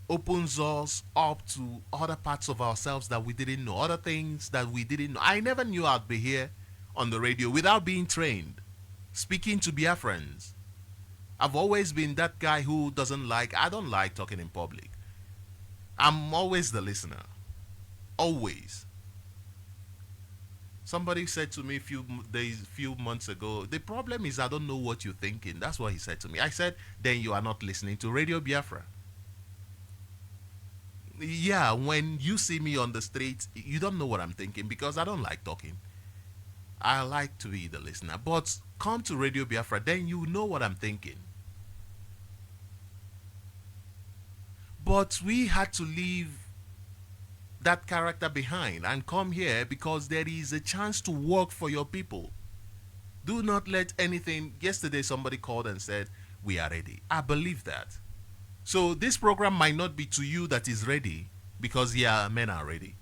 opens us up to other parts of ourselves that we didn't know, other things that we didn't know. I never knew I'd be here on the radio without being trained, speaking to Biafrans. I've always been that guy who I don't like talking in public. I'm always the listener. Always. Somebody said to me a few months ago, the problem is I don't know what you're thinking. That's what he said to me. I said, then you are not listening to Radio Biafra. Yeah, when you see me on the street, you don't know what I'm thinking, because I don't like talking. I like to be the listener. But come to Radio Biafra, then you know what I'm thinking. But we had to leave that character behind and come here because there is a chance to work for your people. Do not let anything. Yesterday somebody called and said, we are ready. I believe that. So this program might not be to you that is ready, because men are ready.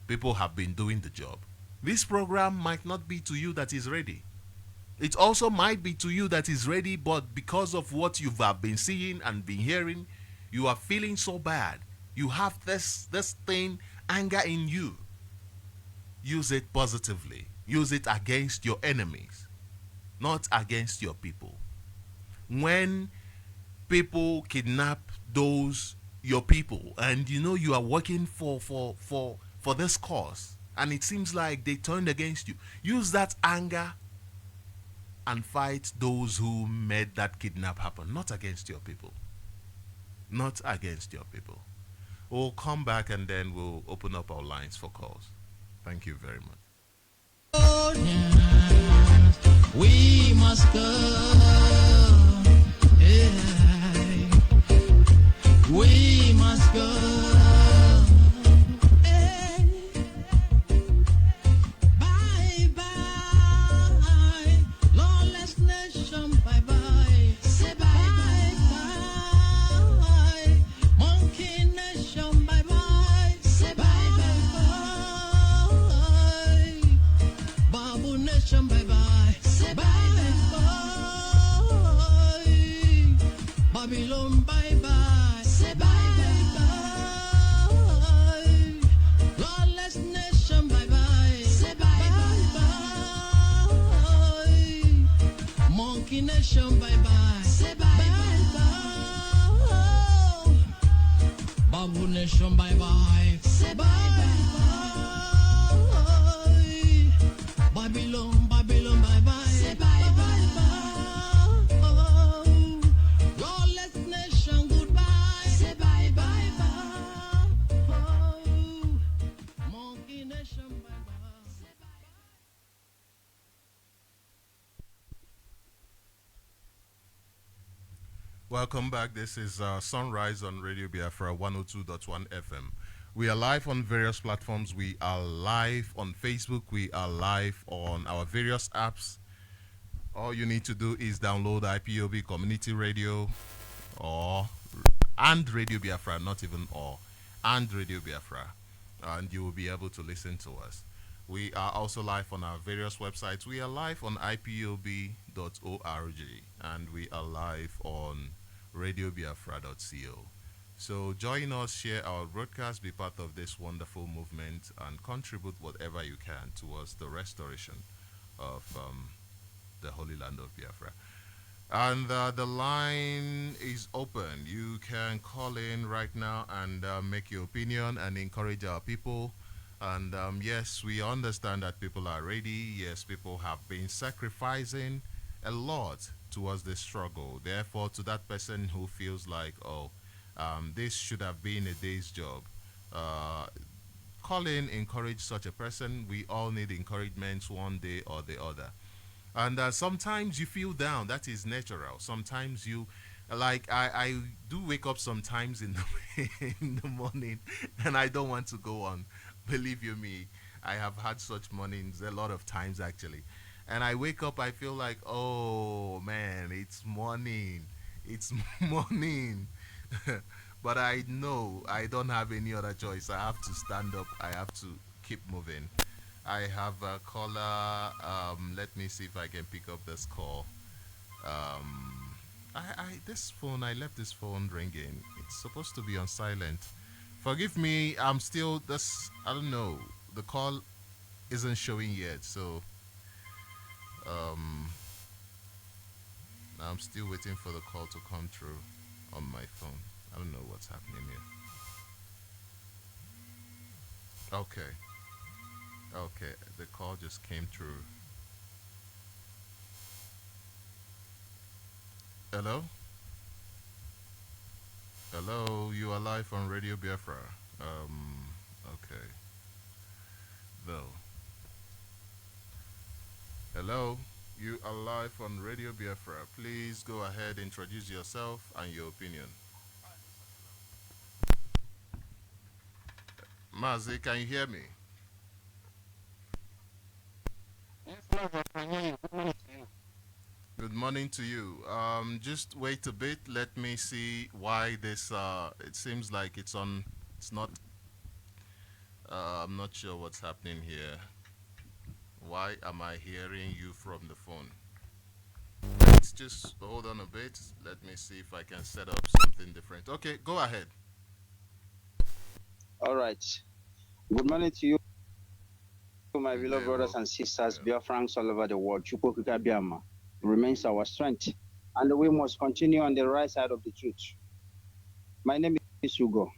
People have been doing the job. This program might not be to you that is ready. It also might be to you that is ready, but because of what you have been seeing and been hearing, you are feeling so bad. You have this thing, anger in you. Use it positively. Use it against your enemies, not against your people. When people kidnap your people, and you are working for this cause, and it seems like they turned against you, use that anger and fight those who made that kidnap happen, not against your people. Not against your people. We'll come back and then we'll open up our lines for calls. Thank you very much. Oh, yeah. We must go. Yeah. We must go. Hey. Bye bye, lawless nation. Bye bye. Say bye bye. Monkey nation. Bye bye. Say bye bye. Babu nation. Bye bye. Say bye bye. Babylon. Bye bye. Say bye bye. Lawless nation. Bye bye. Say bye bye. Monkey nation. Bye bye. Say bye bye. good nation, bye bye. Say bye bye. Babylon, Babylon, bye bye. Say bye bye bye. Lawless nation, goodbye. Say bye bye bye. Monkey nation, bye bye. Welcome back. This is Sunrise on Radio Biafra 102.1 FM. We are live on various platforms. We are live on Facebook. We are live on our various apps. All you need to do is download IPOB Community Radio and Radio Biafra, not even and Radio Biafra, and you will be able to listen to us. We are also live on our various websites. We are live on ipob.org and we are live on radiobiafra.co. So join us, share our broadcast, be part of this wonderful movement, and contribute whatever you can towards the restoration of the Holy Land of Biafra. And the line is open. You can call in right now and make your opinion and encourage our people. And yes, we understand that people are ready. Yes, people have been sacrificing a lot towards this struggle. Therefore, to that person who feels like, this should have been a day's job, call in, encourage such a person. We all need encouragement one day or the other. And sometimes you feel down. That is natural. Sometimes you, like I do wake up sometimes in the morning and I don't want to go on. Believe you me, I have had such mornings a lot of times actually. And I wake up, I feel like, oh man, it's morning. It's morning. But I know I don't have any other choice. I have to stand up. I have to keep moving. I have a caller. Let me see if I can pick up this call. This phone, I left this phone ringing. It's supposed to be on silent. Forgive me, I'm still, I don't know. The call isn't showing yet, so I'm still waiting for the call to come through on my phone. I don't know what's happening here. Okay, the call just came through. Hello, you are live on Radio Biafra. Okay, no. Hello, you are live on Radio Biafra. Please go ahead, introduce yourself and your opinion. Mazi, can you hear me? Good morning to you. Just wait a bit. Let me see why this. It seems like it's on. It's not. I'm not sure what's happening here. Why am I hearing you from the phone? Let's just hold on a bit. Let me see if I can set up something different. Okay, go ahead. All right. Good morning to you, my beloved brothers and sisters, Biafrans all over the world. Chukwuka Biama remains our strength, and we must continue on the right side of the truth. My name is Hugo.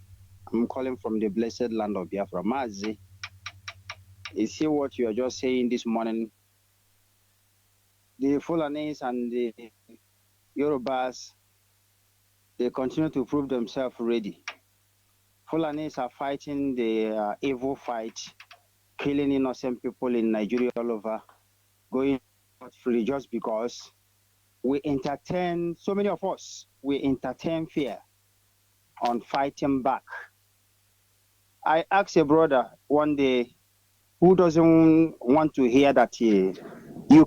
I'm calling from the blessed land of Biafra. Mazi, you see what you are just saying this morning? The Fulanis and the Yorubas, they continue to prove themselves ready. Fulanis are fighting the evil fight, killing innocent people in Nigeria all over, going free just because we entertain, so many of us, we entertain fear on fighting back. I asked a brother one day who doesn't want to hear that you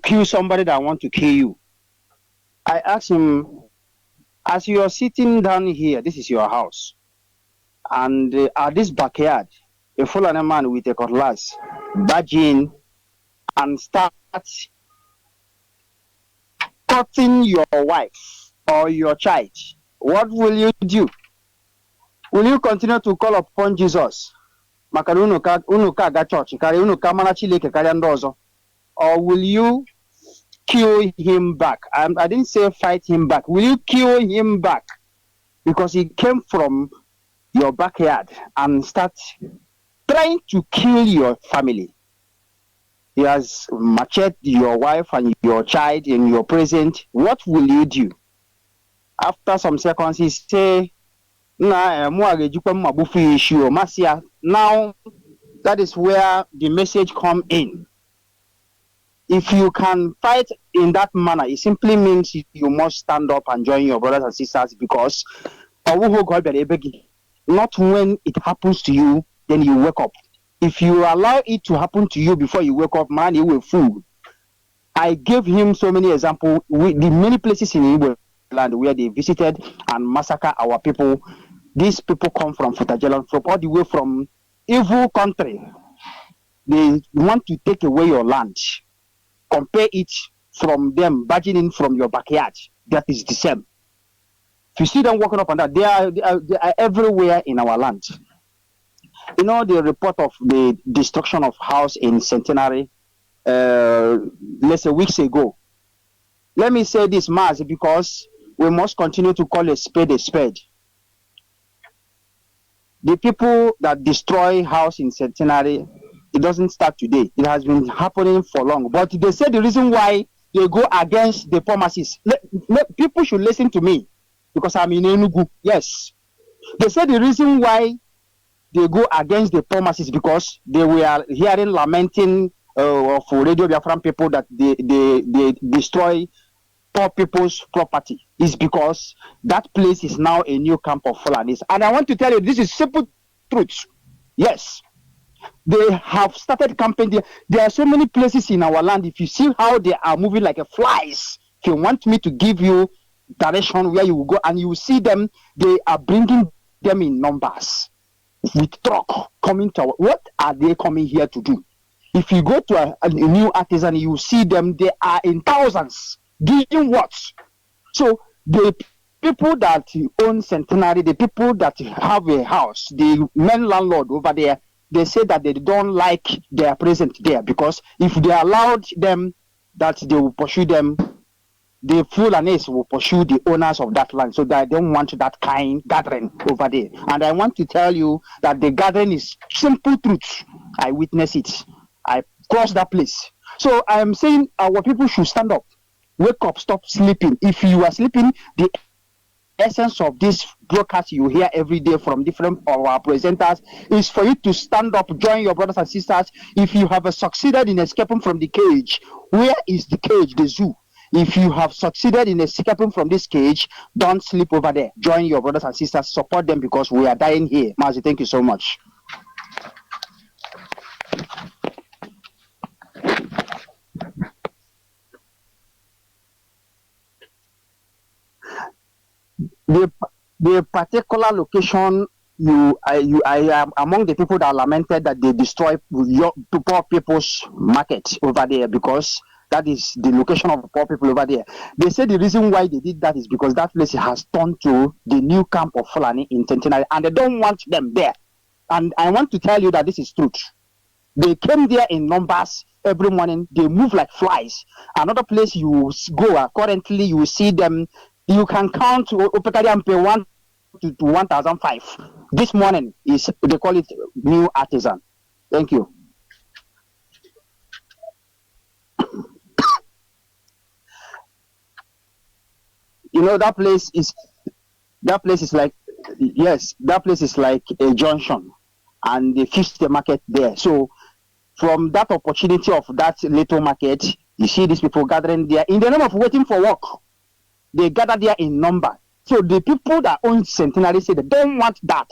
kill somebody that want to kill you. I asked him, as you are sitting down here, this is your house, and at this backyard, a Fulani man with a cutlass barge in and start cutting your wife or your child, what will you do? Will you continue to call upon Jesus? Or will you kill him back? I didn't say fight him back. Will you kill him back? Because he came from your backyard and start trying to kill your family. He has macheted your wife and your child in your present. What will you do? After some seconds, he say, now that is where the message come in. If you can fight in that manner, it simply means you must stand up and join your brothers and sisters, because not when it happens to you, then you wake up. If you allow it to happen to you before you wake up, man, you will fool. I gave him so many examples. The many places in Igbo land where they visited and massacre our people. These people come from Futajelan, from all the way from evil country. They want to take away your land. Compare it from them bargaining from your backyard. That is the same. If you see them walking up and down, they are everywhere in our land. You know the report of the destruction of house in Centenary, let's say weeks ago. Let me say this, Maz, because we must continue to call a spade a spade. The people that destroy house in Centenary, it doesn't start today. It has been happening for long. But they say the reason why they go against the poor masses. People should listen to me, because I'm in Enugu. Yes. They say the reason why they go against the poor masses because they were hearing lamenting of Radio Biafran people that they destroy poor people's property, is because that place is now a new camp of Fulanis. And I want to tell you, this is simple truth. Yes. They have started camping there. There are so many places in our land. If you see how they are moving like a flies, if you want me to give you direction where you will go, and you will see them, they are bringing them in numbers with truck coming to what are they coming here to do? If you go to a new artisan, you see them, they are in thousands doing what? So the people that own Centenary, the people that have a house, the main landlord over there, they say that they don't like their presence there, because if they allowed them, that they will pursue them, the Fulanis will pursue the owners of that land. So they don't want that kind gathering over there. And I want to tell you that the gathering is simple truth. I witness it. I crossed that place. So I am saying our people should stand up, wake up, stop sleeping. If you are sleeping, the essence of this broadcast you hear every day from different of our presenters is for you to stand up, join your brothers and sisters. If you have succeeded in escaping from the cage, where is the cage? The zoo. If you have succeeded in escaping from this cage, don't sleep over there. Join your brothers and sisters, support them, because we are dying here. Mazi, thank you so much. The particular location I am among the people that lamented that they destroy your poor people's market over there, because that is the location of poor people over there. They say the reason why they did that is because that place has turned to the new camp of Fulani in Centenary, and they don't want them there. And I want to tell you that this is truth. They came there in numbers every morning. They move like flies. Another place you go, currently you will see them. You can count Opekari and pay 1 to 1,005. This morning is, they call it new artisan. Thank you. You know, that place is like, yes, that place is like a junction, and they fix the market there. So from that opportunity of that little market, you see these people gathering there in the name of waiting for work. They gather there in number. So the people that own Centenary say they don't want that.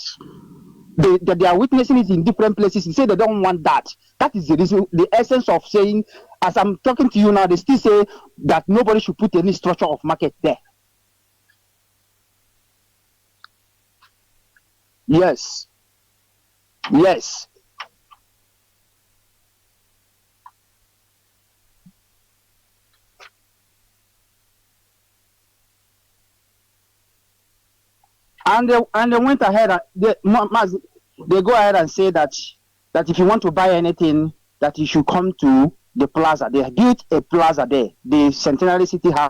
They are witnessing it in different places. They say they don't want that. That is the reason, the essence of saying, as I'm talking to you now, they still say that nobody should put any structure of market there. Yes. Yes. And they went ahead and they go ahead and say that if you want to buy anything, that you should come to the plaza. They built a plaza there. The Centenary City has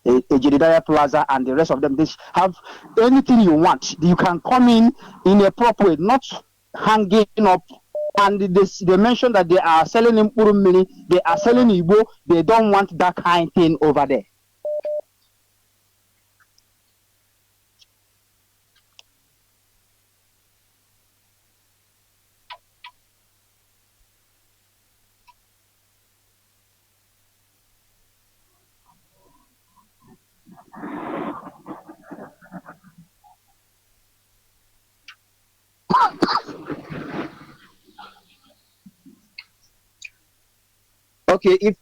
a Jedediah Plaza and the rest of them. They have anything you want. You can come in a proper way, not hanging up. And they mentioned that they are selling in Urumini, they are selling Igbo. They don't want that kind of thing over there. Okay,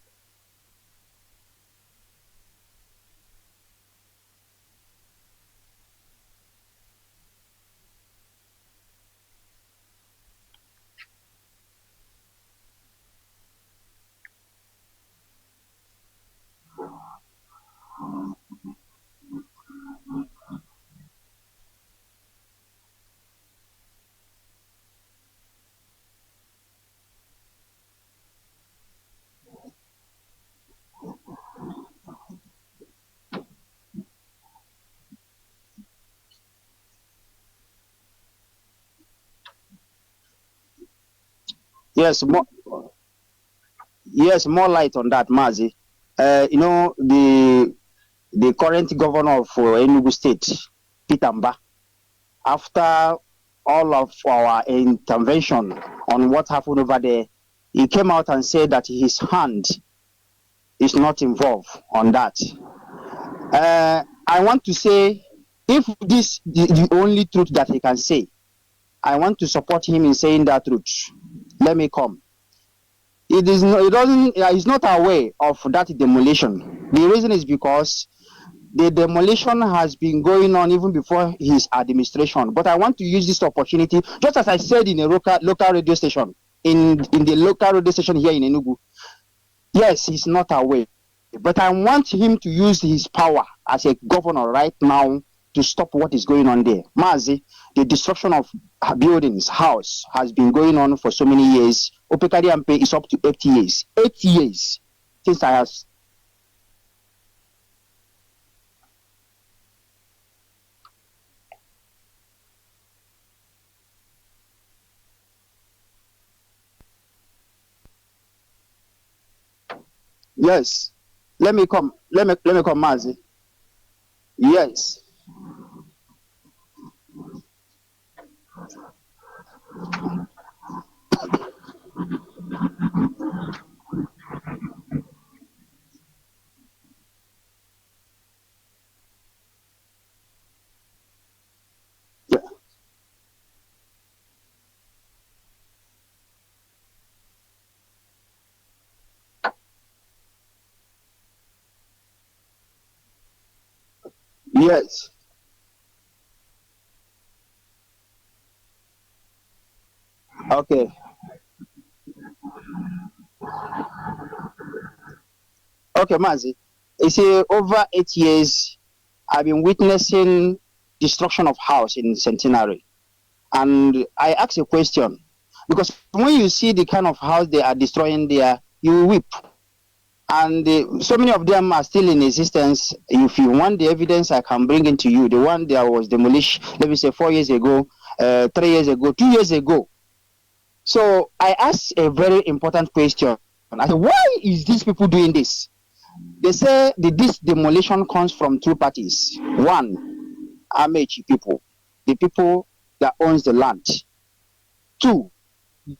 yes, more light on that, Mazi. The current governor of Enugu State, Peter Mba, after all of our intervention on what happened over there, he came out and said that his hand is not involved on that. I want to say, if this is the only truth that he can say, I want to support him in saying that truth. Let me come. It's not aware of that demolition. The reason is because the demolition has been going on even before his administration. But I want to use this opportunity, just as I said in a local radio station, in the local radio station here in Enugu. Yes, he's not aware. But I want him to use his power as a governor right now to stop what is going on there. Mazi, the destruction of buildings, house has been going on for so many years. Opekari Ampe is up to 8 years. 8 years since I have. Yes. Let me come, Mazi. Yes. Yeah. Yes. Okay. Okay, Mazi. You see, over 8 years, I've been witnessing destruction of house in Centenary. And I ask a question, because when you see the kind of house they are destroying there, you weep. And so many of them are still in existence. If you want the evidence, I can bring it to you. The one that was demolished, let me say 4 years ago, 3 years ago, 2 years ago. So I asked a very important question. I said, why is these people doing this? They say this demolition comes from two parties. One, Amechi people, the people that owns the land. Two,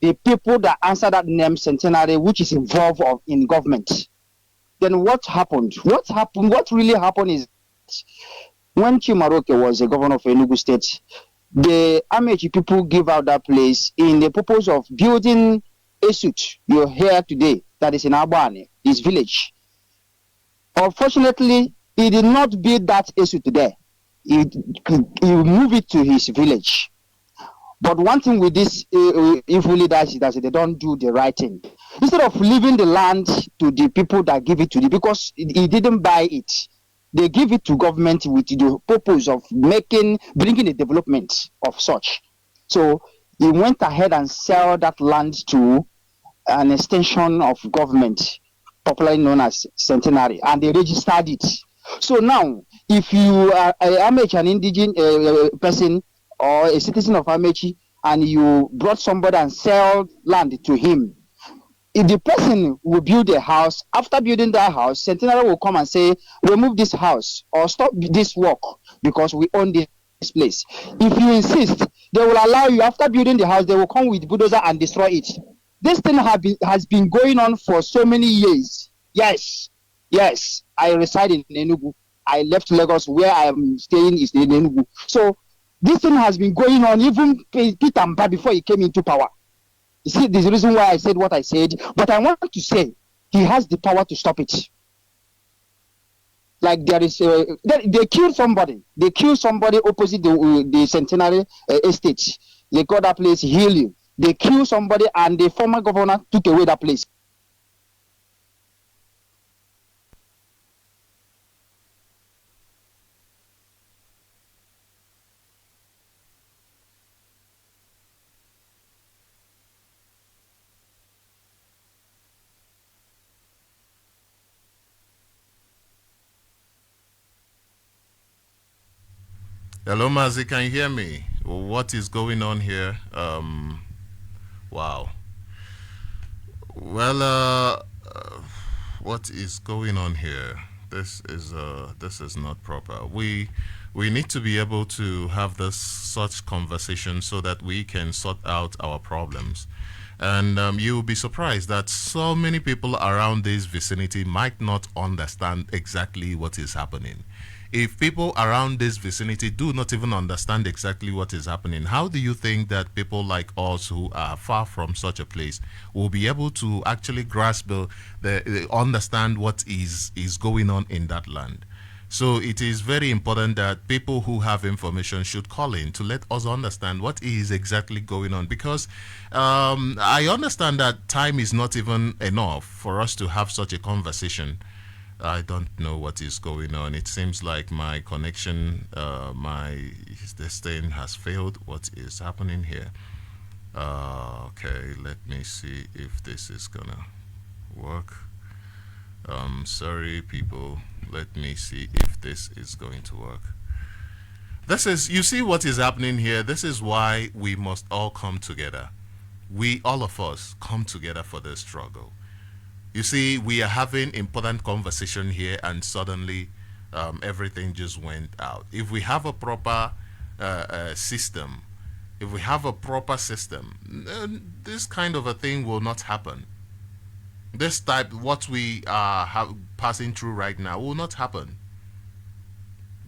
the people that answer that name Centenary, which is involved in government. Then what happened? What really happened is when Chimaroke was the governor of Enugu State, the Amechi people give out that place in the purpose of building a suit you're here today that is in Abane, this village. Unfortunately, he did not build that suit there. He moved it to his village. But one thing with this evil leaders is that they don't do the right thing. Instead of leaving the land to the people that give it to them, because he didn't buy it, they give it to government with the purpose of bringing a development of such. So he went ahead and sell that land to an extension of government, popularly known as Centenary, and they registered it. So now, if you are an indigenous person or a citizen of Amechi, and you brought somebody and sell land to him, if the person will build a house, after building that house, Centenary will come and say, remove this house or stop this work because we own this place. If you insist, they will allow you. After building the house, they will come with bulldozer and destroy it. This thing has been going on for so many years. Yes, I reside in Enugu. I left Lagos. Where I am staying is in Enugu. So this thing has been going on even Peter Mba before he came into power. You see, there's a reason why I said what I said, but I want to say he has the power to stop it. Like there is, they killed somebody. They killed somebody opposite the Centenary estate. They call that place Healing. They killed somebody, and the former governor took away that place. Hello, Mazi, can you hear me? What is going on here? Wow. Well, what is going on here? This is not proper. We need to be able to have such conversation so that we can sort out our problems. And you'll be surprised that so many people around this vicinity might not understand exactly what is happening. If people around this vicinity do not even understand exactly what is happening, how do you think that people like us who are far from such a place will be able to actually grasp understand what is going on in that land? So it is very important that people who have information should call in to let us understand what is exactly going on, because I understand that time is not even enough for us to have such a conversation. I don't know what is going on. It seems like my connection, this thing has failed. What is happening here? Okay, let me see if this is gonna work. Sorry, people. Let me see if this is going to work. You see what is happening here? This is why we must all come together. All of us, come together for this struggle. You see, we are having important conversation here, and suddenly everything just went out. If we have a proper system, this kind of a thing will not happen. This type, what we are passing through right now, will not happen.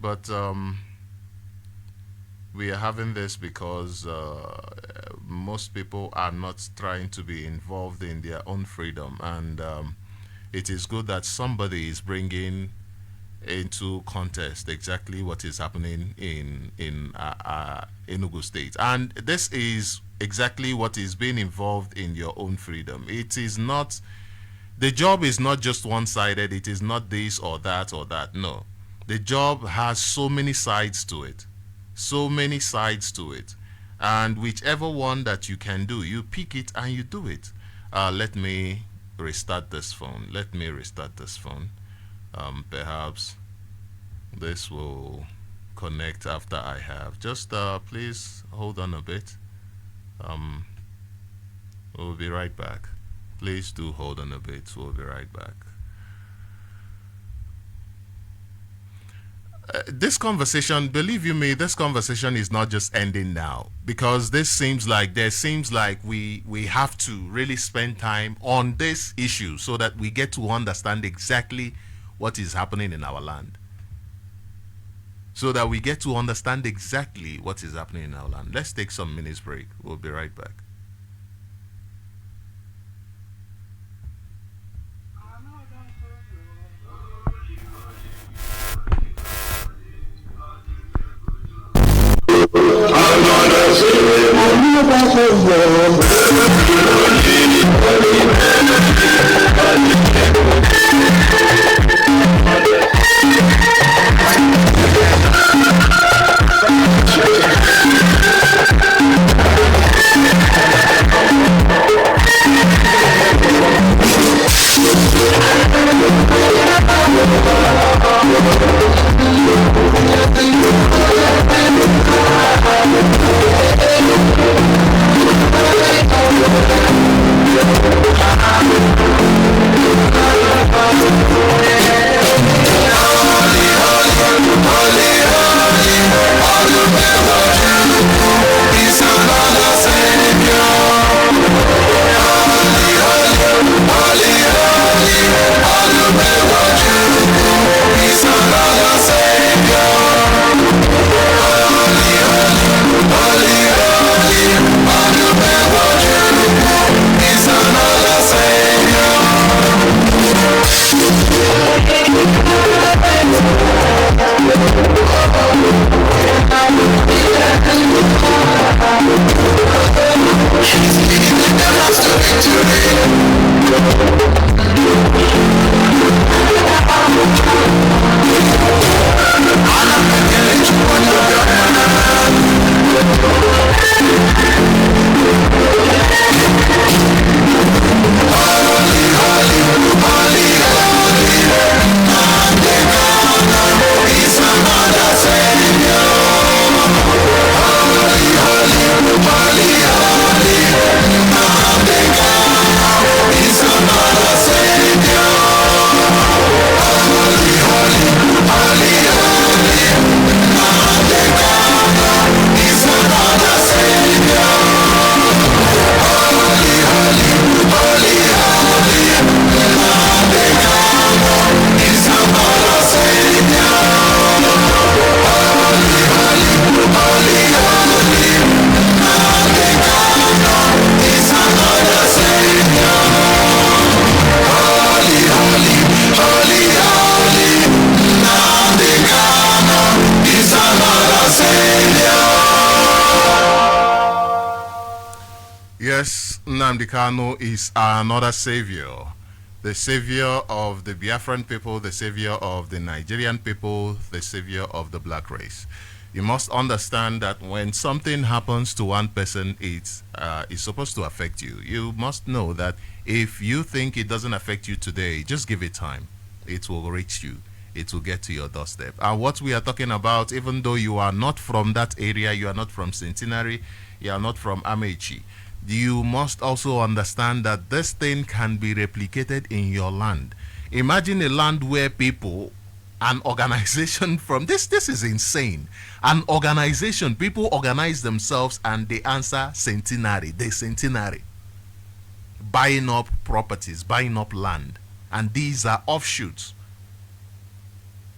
But we are having this because most people are not trying to be involved in their own freedom, and it is good that somebody is bringing into contest exactly what is happening in Enugu State, and this is exactly what is being involved in your own freedom. It is not, the job is not just one-sided. It is not this or that or that. No, the job has so many sides to it. And whichever one that you can do, you pick it and you do it. Let me restart this phone. Perhaps this will connect after I have. Just please hold on a bit. We'll be right back. Please do hold on a bit. We'll be right back. This conversation, believe you me, this conversation is not just ending now, because there seems like we have to really spend time on this issue so that we get to understand exactly what is happening in our land. Let's take some minutes break. We'll be right back. This Nnamdi Kanu is another savior. The savior of the Biafran people, the savior of the Nigerian people, the savior of the black race. You must understand that when something happens to one person, it's supposed to affect you. You must know that if you think it doesn't affect you today, just give it time. It will reach you. It will get to your doorstep. And what we are talking about, even though you are not from that area, you are not from Centenary, you are not from Amechi, you must also understand that this thing can be replicated in your land. Imagine a land where people, an organization from this is insane. An organization, people organize themselves and they answer centenary, the centenary, buying up properties, buying up land. And these are offshoots.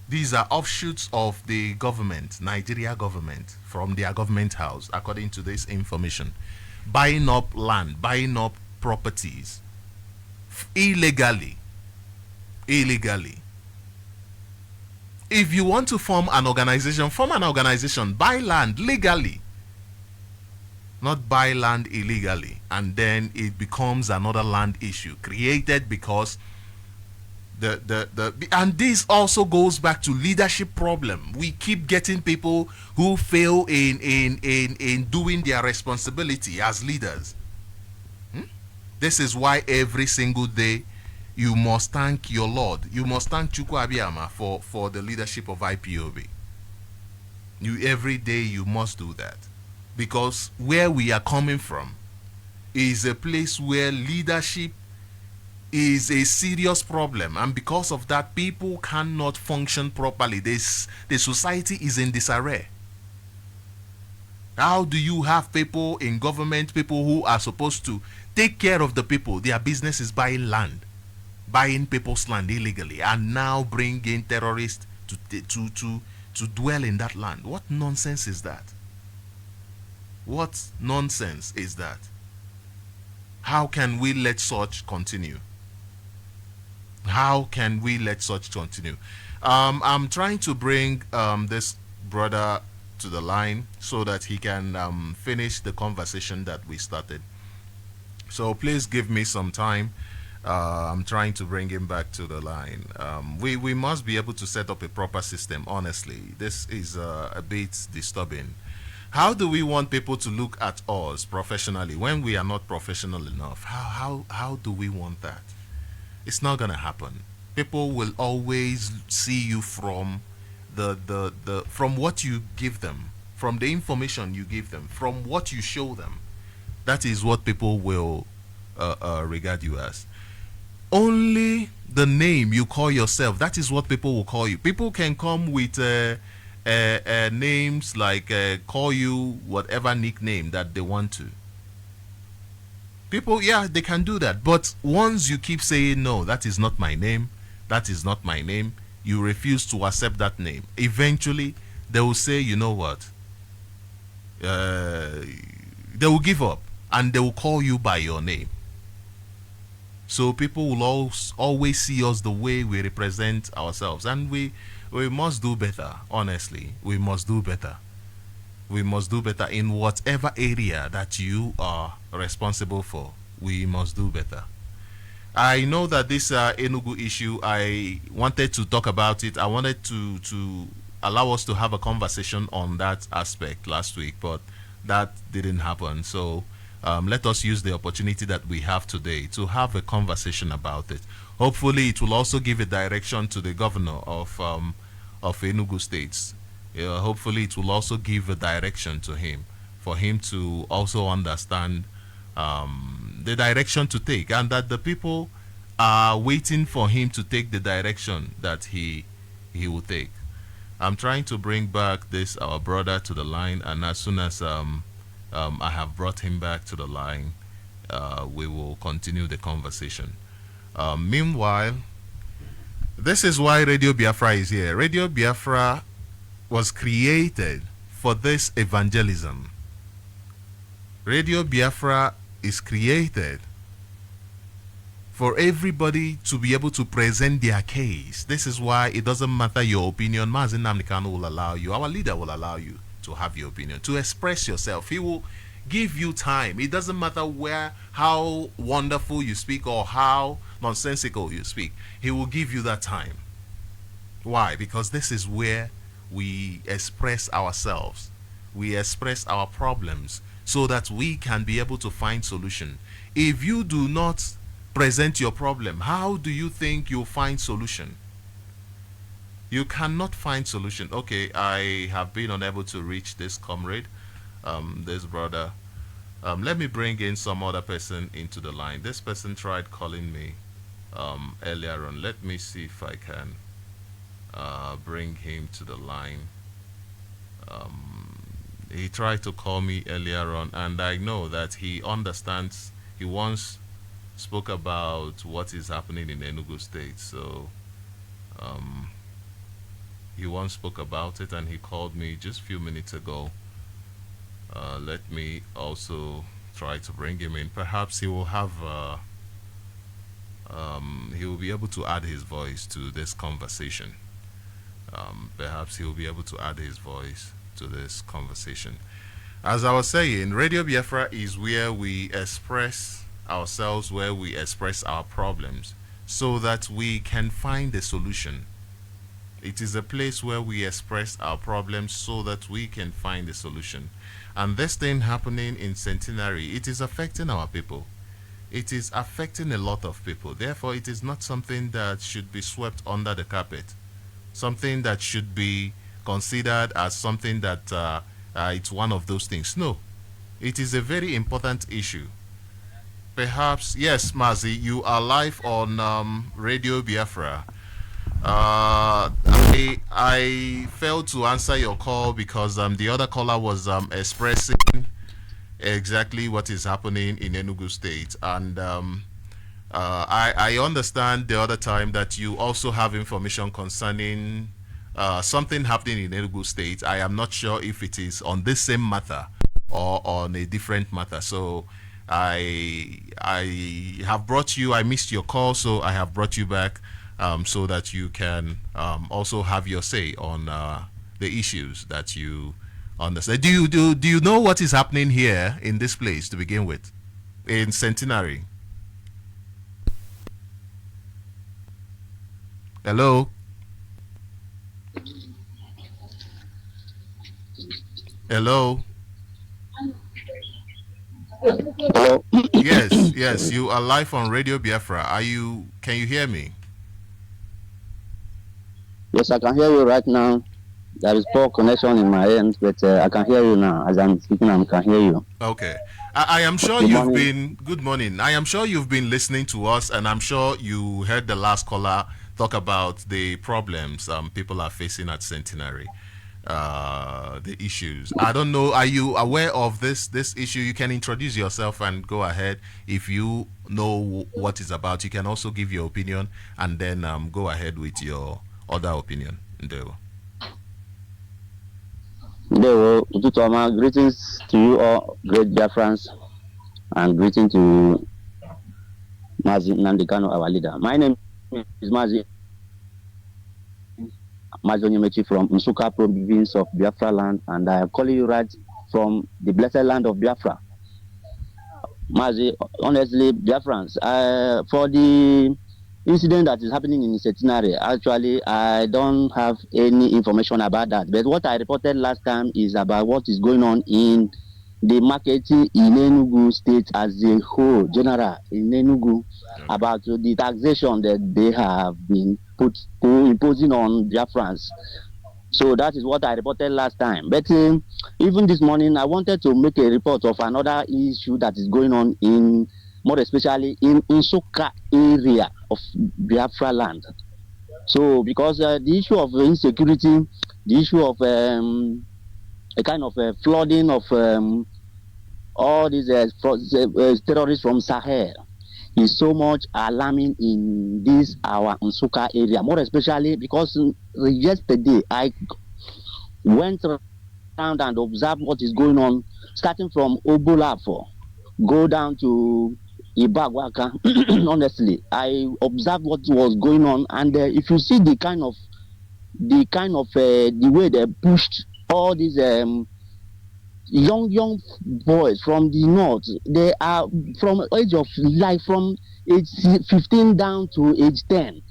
These are offshoots of the government, Nigeria government, from their government house, according to this information. Buying up land, buying up properties illegally. If you want to form an organization, buy land legally, not buy land illegally, and then it becomes another land issue created because and this also goes back to leadership problem. We keep getting people who fail in doing their responsibility as leaders. This is why every single day you must thank your Lord. You must thank Chukwu Abiyama for the leadership of IPOB. Every day you must do that, because where we are coming from is a place where leadership is a serious problem, and because of that, people cannot function properly. The society is in disarray. How do you have people in government, people who are supposed to take care of the people, their business is buying land, buying people's land illegally, and now bring in terrorists to dwell in that land? What nonsense is that? What nonsense is that? How can we let such continue? How can we let such continue? I'm trying to bring this brother to the line so that he can finish the conversation that we started. So please give me some time. I'm trying to bring him back to the line. We must be able to set up a proper system, honestly. This is a bit disturbing. How do we want people to look at us professionally when we are not professional enough? How do we want that? It's not gonna happen. People will always see you from from what you give them, from the information you give them, from what you show them. That is what people will regard you as. Only the name you call yourself, that is what people will call you. People can come with names like call you whatever nickname that they want to. People, yeah, they can do that. But once you keep saying, no, that is not my name, that is not my name, you refuse to accept that name, eventually they will say, you know what? They will give up and they will call you by your name. So people will always see us the way we represent ourselves. And we must do better, honestly. We must do better. We must do better in whatever area that you are responsible for. We must do better. I know that this Enugu issue, I wanted to talk about it. I wanted to allow us to have a conversation on that aspect last week, but that didn't happen. So let us use the opportunity that we have today to have a conversation about it. Hopefully it will also give a direction to the governor of Enugu State. Hopefully it will also give a direction to him, for him to also understand the direction to take, and that the people are waiting for him to take the direction that he will take. I'm trying to bring back our brother to the line, and as soon as I have brought him back to the line, we will continue the conversation. Meanwhile, this is why Radio Biafra is here. Radio Biafra was created for this evangelism. Radio Biafra is created for everybody to be able to present their case. This is why it doesn't matter your opinion. Mazi Nnamdi Kanu will allow you, our leader will allow you to have your opinion, to express yourself. He give you time. It doesn't matter how wonderful you speak or how nonsensical you speak. He will give you that time. Why? Because this is where we express ourselves. We express our problems so that we can be able to find solution. If you do not present your problem, how do you think you'll find solution? You cannot find solution. Okay, I have been unable to reach this comrade, this brother. Let me bring in some other person into the line. This person tried calling me earlier on. Let me see if I can bring him to the line. He tried to call me earlier on, and I know that he understands. He once spoke about what is happening in Enugu State, so he once spoke about it, and he called me just a few minutes ago. Let me also try to bring him in. Perhaps he will have he will be able to add his voice to this conversation. Perhaps he will be able to add his voice to this conversation. As I was saying, Radio Biafra is where we express ourselves, where we express our problems, so that we can find a solution. It is a place where we express our problems so that we can find a solution. And this thing happening in Centenary, it is affecting our people. It is affecting a lot of people. Therefore, it is not something that should be swept under the carpet. Something that should be considered as something that it's one of those things. No, it is a very important issue. Perhaps, yes, Mazi, you are live on Radio Biafra. I failed to answer your call because the other caller was expressing exactly what is happening in Enugu State, and I understand the other time that you also have information concerning something happening in Enugu State. I am not sure if it is on this same matter or on a different matter. So I have brought you. I missed your call, so I have brought you back so that you can also have your say on the issues that you understand. Do you know what is happening here in this place to begin with, in Centenary? Hello. Hello. Hello. Yes, you are live on Radio Biafra. Can you hear me? Yes, I can hear you right now. There is poor connection in my end, but I can hear you now. As I'm speaking, I can hear you. Okay. I am sure Good you've morning. been. Good morning. I am sure you've been listening to us, and I'm sure you heard the last caller talk about the problems people are facing at Centenary, the issues. I don't know. Are you aware of this issue? You can introduce yourself and go ahead. If you know what it's about, you can also give your opinion, and then go ahead with your other opinion. Ndewo. Greetings to you all, great Biafrans, and greeting to Mazi Nandekano, our leader. My name is Mazi Onyemechi from Nsuka province of Biafra land, and I am calling you right from the blessed land of Biafra. Mazi, honestly, Biafrans, for the incident that is happening in Centenary, actually, I don't have any information about that. But what I reported last time is about what is going on in the marketing in Enugu State as a whole, general in Enugu, about the taxation that they have been imposing on Biafrans. So that is what I reported last time. But even this morning, I wanted to make a report of another issue that is going on in, more especially in Sochima area of Biafra land. So because the issue of insecurity, the issue of a kind of flooding of all these terrorists from Sahel is so much alarming in this our Nsuka area, more especially because yesterday I went around and observed what is going on, starting from Obolafo, go down to Ibagwaka. Honestly, I observed what was going on, and if you see the way they pushed all these young boys from the north. They are from age of like from age 15 down to age 10.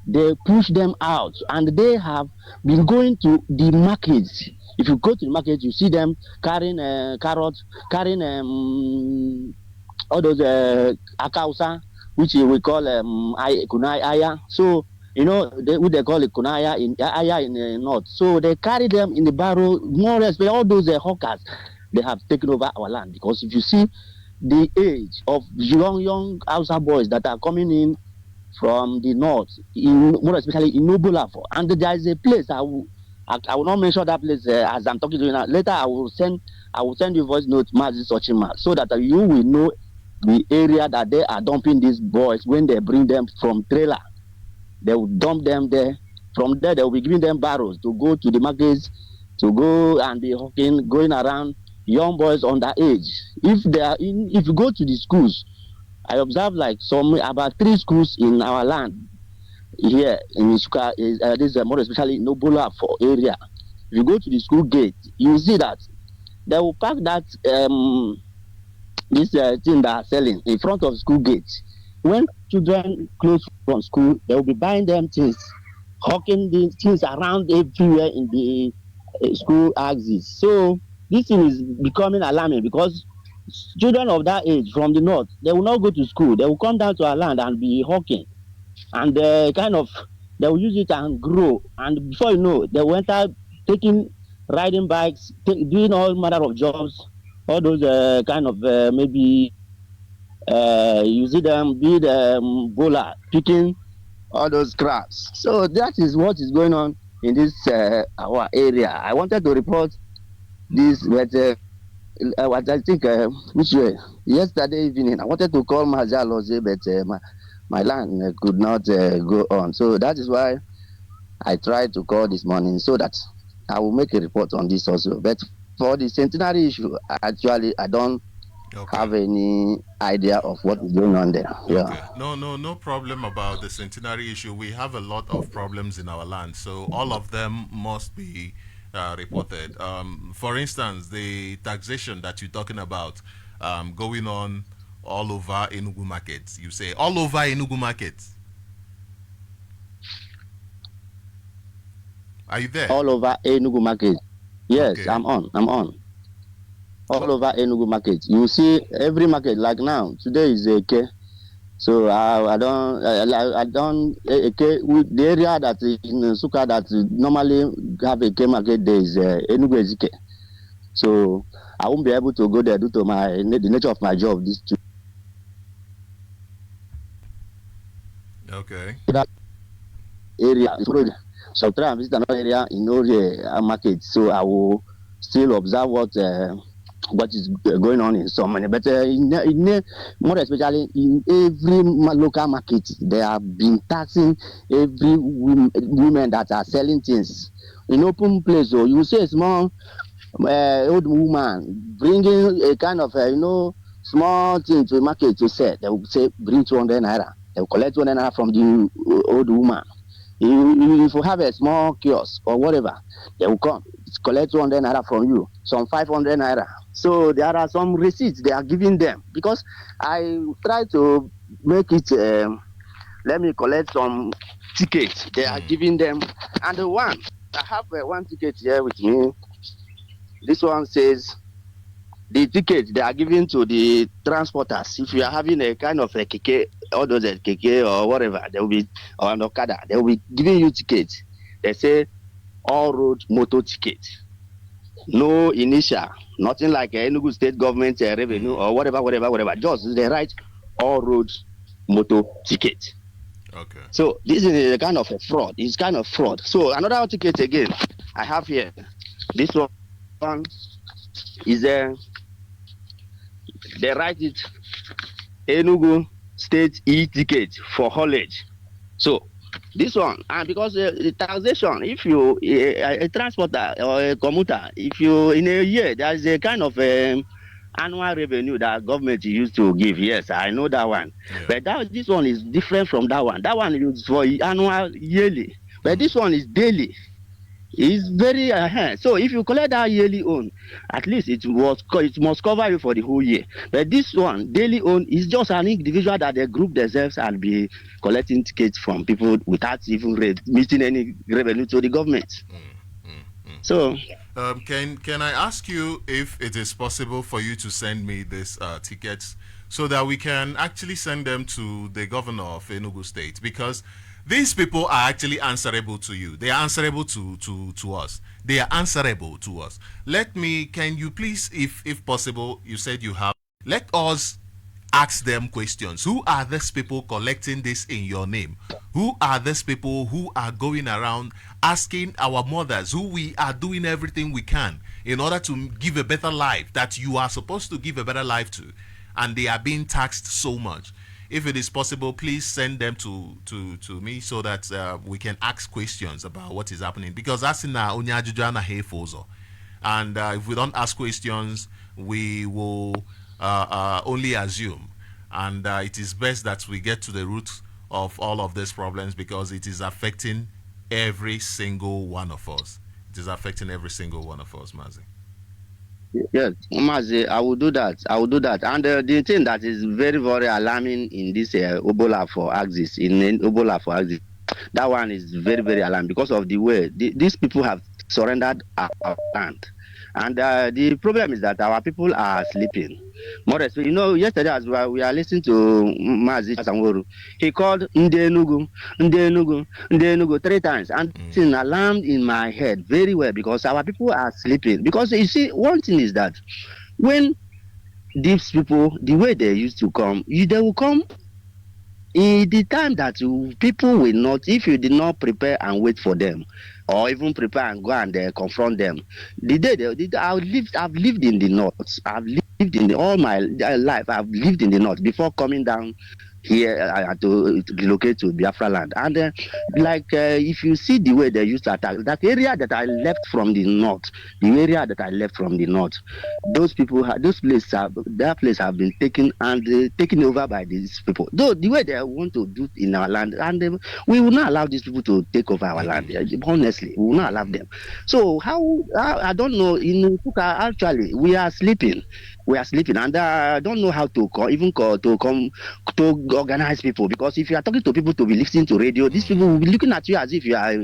They push them out, and they have been going to the markets. If you go to the market, you see them carrying carrots, carrying all those akausa, which we call kunai aya. So what they call it kunaya in aya in the north. So they carry them in the barrow. More or less, all those hawkers, they have taken over our land. Because if you see the age of young Hausa boys that are coming in from the north, more especially in Nobulafo, and there is a place I will not mention that place as I'm talking to you now. Later, I will send you voice note, Mazi Sochima, so that you will know the area that they are dumping these boys when they bring them from trailer. They will dump them there. From there, they will be giving them barrows to go to the markets, to go and be hawking, going around young boys underage. If you go to the schools, I observe like about 3 schools in our land here in Isuka, this is more especially Nobola for area. If you go to the school gate, you see that they will park that this thing that are selling in front of school gate. When children close from school, they will be buying them things, hawking the things around everywhere in the school axis. So this thing is becoming alarming because children of that age from the north, they will not go to school. They will come down to our land and be hawking, and they will use it and grow. And before you know, they will enter riding bikes, doing all manner of jobs, all those maybe you see them be the bowler picking all those crabs. So that is what is going on in this our area. I wanted to report this, but what I think which way yesterday evening I wanted to call Mazaloze, but my line could not go on. So that is why I tried to call this morning so that I will make a report on this also. But for the centenary issue, actually I don't have any idea of what is going on there. Yeah. Okay. No problem about the centenary issue. We have a lot of problems in our land, so all of them must be reported. For instance, the taxation that you're talking about going on all over Enugu markets. You say all over Enugu markets. Are you there? All over Enugu market. Yes, Okay. I'm on. All over Enugu market. You see every market like now. Today is Eke. So I don't Eke with the area that in Suka that normally have Eke market there is Enugu Ezike. So I won't be able to go there due to the nature of my job. This Okay. area. So try and visit another area in Ore market. So I will still observe what is going on in so many. But more especially in every local market, they have been taxing every women that are selling things in open place. So you see a small old woman bringing a kind of small thing to the market to sell. They will say bring 200 naira. They will collect 200 naira from the old woman. If you have a small kiosk or whatever, they will come collect 200 naira from you, some 500 naira. So there are some receipts they are giving them because I try to make it. Let me collect some tickets they are giving them, and I have one ticket here with me. This one says the ticket they are giving to the transporters. If you are having a kind of a keke, all those keke or whatever, they will be or an okada, they will be giving you tickets. They say all road motor ticket, no initial, nothing like Enugu state government revenue or whatever. Just they write all road motor ticket. Okay. So this is a kind of a fraud. It's kind of fraud. So another ticket again I have here. This one is they write it Enugu state e-ticket for haulage. So this one, and because the taxation, if you a transporter or a commuter, if you in a year there is a kind of annual revenue that government used to give. Yes, I know that one. Yeah. But this one is different from that one. That one is for annual yearly, but this one is daily. It's very so if you collect that yearly own, at least it must cover you for the whole year. But this one, daily own, is just an individual that they group themselves and be collecting tickets from people without even meeting any revenue to the government. So Can I ask you if it is possible for you to send me these tickets so that we can actually send them to the governor of Enugu State, because these people are actually answerable to you. They are answerable to us. They are answerable to us. Can you please, if possible, you said you have, let us ask them questions. Who are these people collecting this in your name? Who are these people who are going around asking our mothers, who we are doing everything we can in order to give a better life, that you are supposed to give a better life to, and they are being taxed so much? If it is possible, please send them to me so that we can ask questions about what is happening. Because that's in and if we don't ask questions, we will only assume. And it is best that we get to the root of all of these problems, because it is affecting every single one of us. It is affecting every single one of us, Mazi. yes, Mazi, I will do that. I will do that. And the thing that is very, very alarming in this Obola for Axis, in Obola for Axis, that one is very, very alarming because of the way these people have surrendered our land. And the problem is that our people are sleeping. More especially, yesterday as well, we are listening to Mazi Sanworu. He called Ndenugu, Ndenugu, Ndenugu 3 times. And it's an alarm in my head very well, because our people are sleeping. Because you see, one thing is that when these people, the way they used to come, they will come in the time that people will not, if you did not prepare and wait for them, or even prepare and go and confront them. I've lived in the north. I've lived in all my life. I've lived in the north before coming down here to relocate to Biafra land. And if you see the way they used to attack that area that I left from the north, those people, that place have been taken and taken over by these people. Though the way they want to do in our land, and we will not allow these people to take over our land. Honestly, we will not allow them. So how I don't know. In Kuka, actually, we are sleeping. And I don't know how to to organize people, because if you are talking to people to be listening to radio, these people will be looking at you as if you are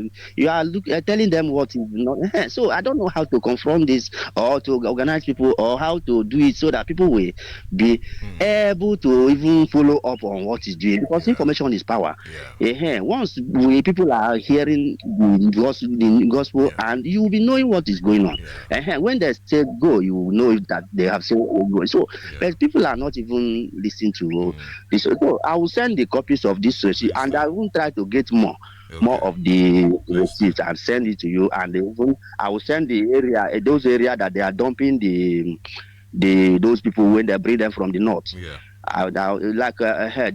telling them what is not. So I don't know how to confront this, or to organize people, or how to do it so that people will be able to even follow up on what is doing, because information is power. Once people are hearing the gospel, and you will be knowing what is going on. When they say go, you will know that they have said go. So but people are not even listening to this. So I will send the copies of this and I will try to get more of the receipts and send it to you. And even I will send those areas that they are dumping those people when they bring them from the north.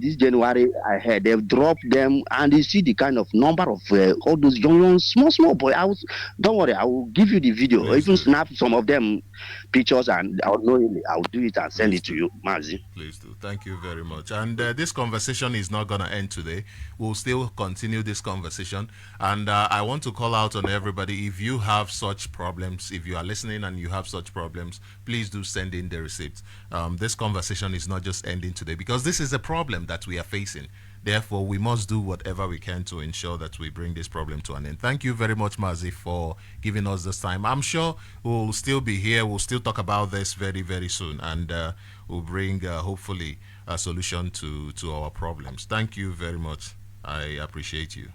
This January, I heard they've dropped them, and you see the kind of number of all those young small boys. Don't worry, I will give you the video. Please even snap some of them pictures, and I'll do it and send it to you, Mazi. Please do. Thank you very much. And this conversation is not going to end today. We'll still continue this conversation. And I want to call out on everybody. If you have such problems, if you are listening and you have such problems, please do send in the receipts. This conversation is not just ending today, because this is a problem that we are facing. Therefore, we must do whatever we can to ensure that we bring this problem to an end. Thank you very much, Mazi, for giving us this time. I'm sure we'll still be here. We'll still talk about this very, very soon. And we'll bring, hopefully, a solution to our problems. Thank you very much. I appreciate you.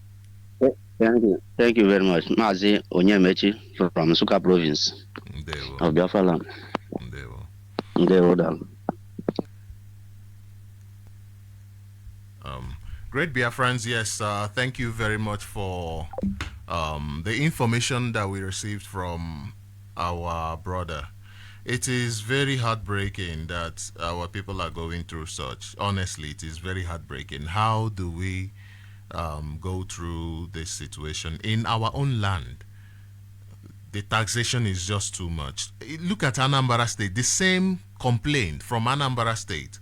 Thank you. Thank you very much. Mazi Onyemechi from Suka province of Biafra land. Great Biafrans, yes, thank you very much for the information that we received from our brother. It is very heartbreaking that our people are going through such. Honestly, it is very heartbreaking. How do we go through this situation in our own land? The taxation is just too much. Look at Anambra State, the same complaint from Anambra State.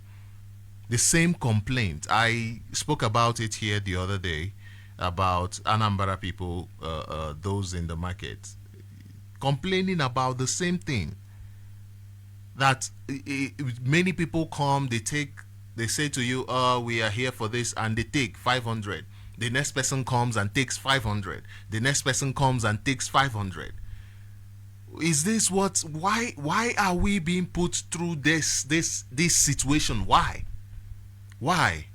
The same complaint. I spoke about it here the other day. about Anambra people, those in the market, complaining about the same thing. That many people come, they say to you, "Oh, we are here for this," and they take 500. The next person comes and takes 500. The next person comes and takes 500. Is this what? Why are we being put through this situation? Why? Why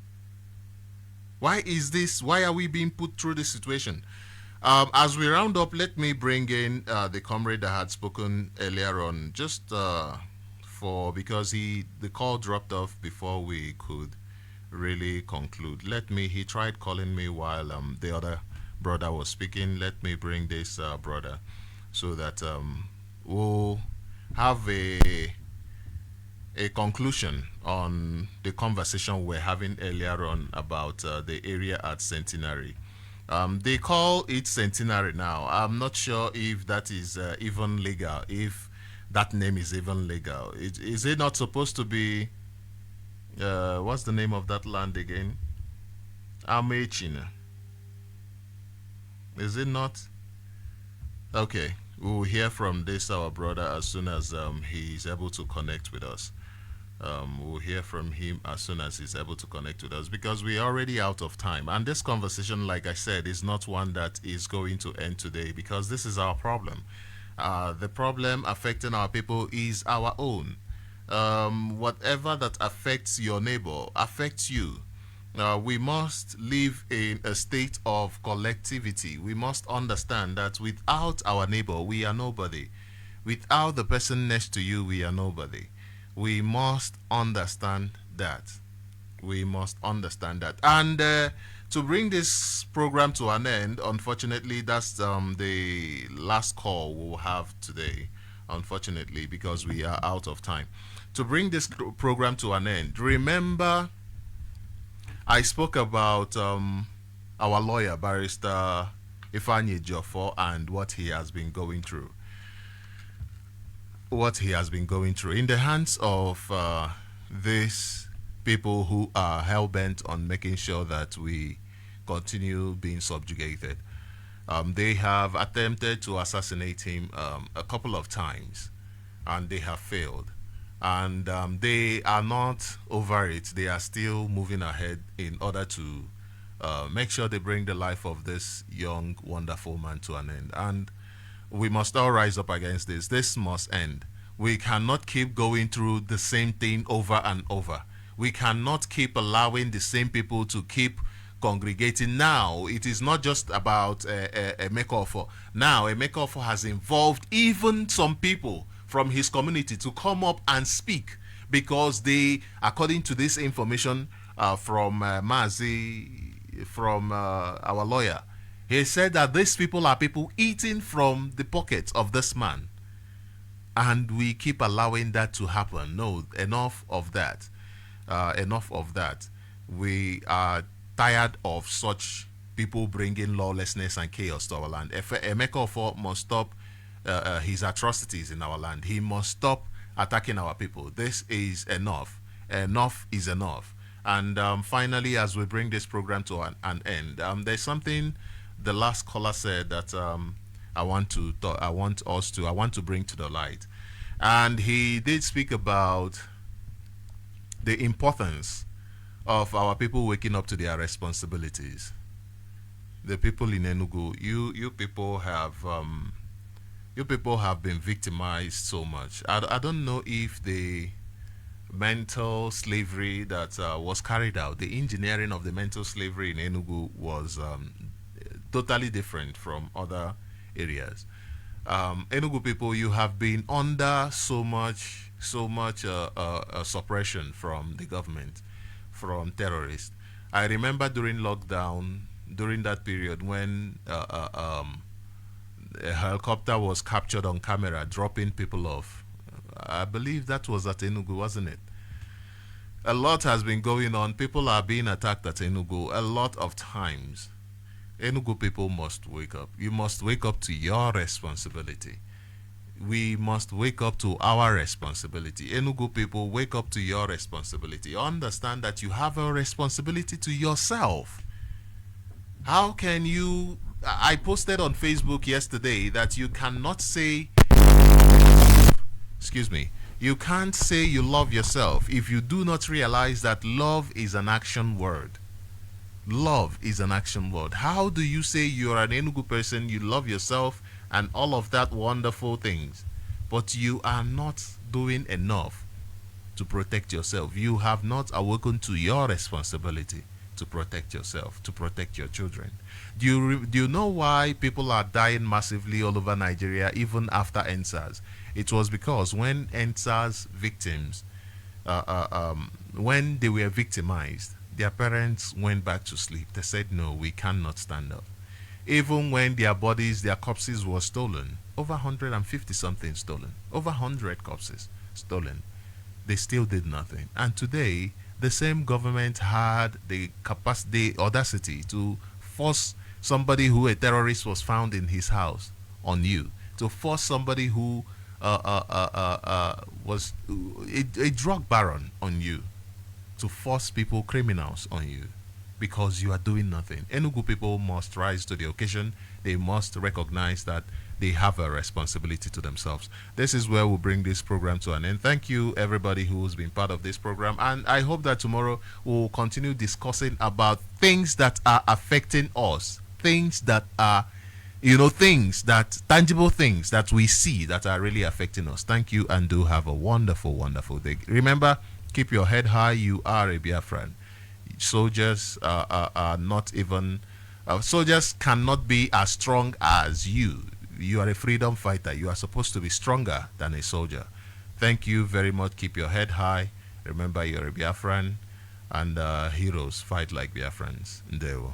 is this? Why are we being put through this situation? As we round up, let me bring in the comrade that had spoken earlier on, just because the call dropped off before we could really conclude. He tried calling me while the other brother was speaking. Let me bring this brother so that we'll have a conclusion on the conversation we're having earlier on about the area at Centenary. They call it Centenary now. I'm not sure if that is even legal, if that name is even legal. Is it not supposed to be, what's the name of that land again? Amechina. Is it not? Okay, we'll hear from this our brother as soon as he's able to connect with us. We'll hear from him as soon as he's able to connect with us, because we're already out of time. And this conversation, like I said, is not one that is going to end today, because this is our problem. The problem affecting our people is our own. Whatever that affects your neighbor affects you. We must live in a state of collectivity. We must understand that without our neighbor, we are nobody. Without the person next to you, we are nobody. We must understand that. We must understand that. And to bring this program to an end, unfortunately, that's the last call we'll have today, unfortunately, because we are out of time. To bring this program to an end, remember, I spoke about our lawyer, Barrister Ifeanyi Ejiofor, and what he has been going through. In the hands of these people who are hell-bent on making sure that we continue being subjugated. They have attempted to assassinate him a couple of times, and they have failed. And they are not over it. They are still moving ahead in order to make sure they bring the life of this young, wonderful man to an end. And we must all rise up against this. This must end. We cannot keep going through the same thing over and over. We cannot keep allowing the same people to keep congregating. Now, it is not just about a makeover. Now, a makeover has involved even some people from his community to come up and speak, because they, according to this information from Mazi, from our lawyer, he said that these people are people eating from the pockets of this man. And we keep allowing that to happen. No, enough of that. Enough of that. We are tired of such people bringing lawlessness and chaos to our land. Emeka Ofo must stop his atrocities in our land. He must stop attacking our people. This is enough. Enough is enough. And finally, as we bring this program to an end, there's something the last caller said that I want to bring to the light. And he did speak about the importance of our people waking up to their responsibilities. The people in Enugu, you people have been victimized so much. I don't know if the mental slavery that was carried out, the engineering of the mental slavery in Enugu was totally different from other areas. Enugu people, you have been under so much suppression from the government, from terrorists. I remember during lockdown, during that period when a helicopter was captured on camera dropping people off. I believe that was at Enugu, wasn't it? A lot has been going on. People are being attacked at Enugu a lot of times. Enugu people must wake up. You must wake up to your responsibility. We must wake up to our responsibility. Enugu people, wake up to your responsibility. Understand that you have a responsibility to yourself. How can you? I posted on Facebook yesterday that you cannot say, excuse me, you can't say you love yourself if you do not realize that love is an action word. Love is an action word. How do you say you're an Enugu person, you love yourself, and all of that wonderful things, but you are not doing enough to protect yourself? You have not awoken to your responsibility to protect yourself, to protect your children. Do you know why people are dying massively all over Nigeria even after NSAS? It was because when NSAS victims, when they were victimized, their parents went back to sleep. They said, no, we cannot stand up. Even when their bodies, their corpses were stolen, over 150 something stolen, over 100 corpses stolen, they still did nothing. And today, the same government had the capacity, the audacity to force somebody who a terrorist was found in his house on you, to force somebody who was a drug baron on you, to force people, criminals on you, because you are doing nothing. Enugu people must rise to the occasion. They must recognize that they have a responsibility to themselves. This is where we'll bring this program to an end. Thank you, everybody who's been part of this program. And I hope that tomorrow we'll continue discussing about things that are affecting us. Things that are, things that, tangible things that we see that are really affecting us. Thank you, and do have a wonderful, wonderful day. Remember, keep your head high. You are a Biafran. Soldiers are not even, soldiers cannot be as strong as you. You are a freedom fighter. You are supposed to be stronger than a soldier. Thank you very much. Keep your head high. Remember, you're a Biafran, and heroes fight like Biafrans. Ndewo.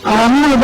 I'm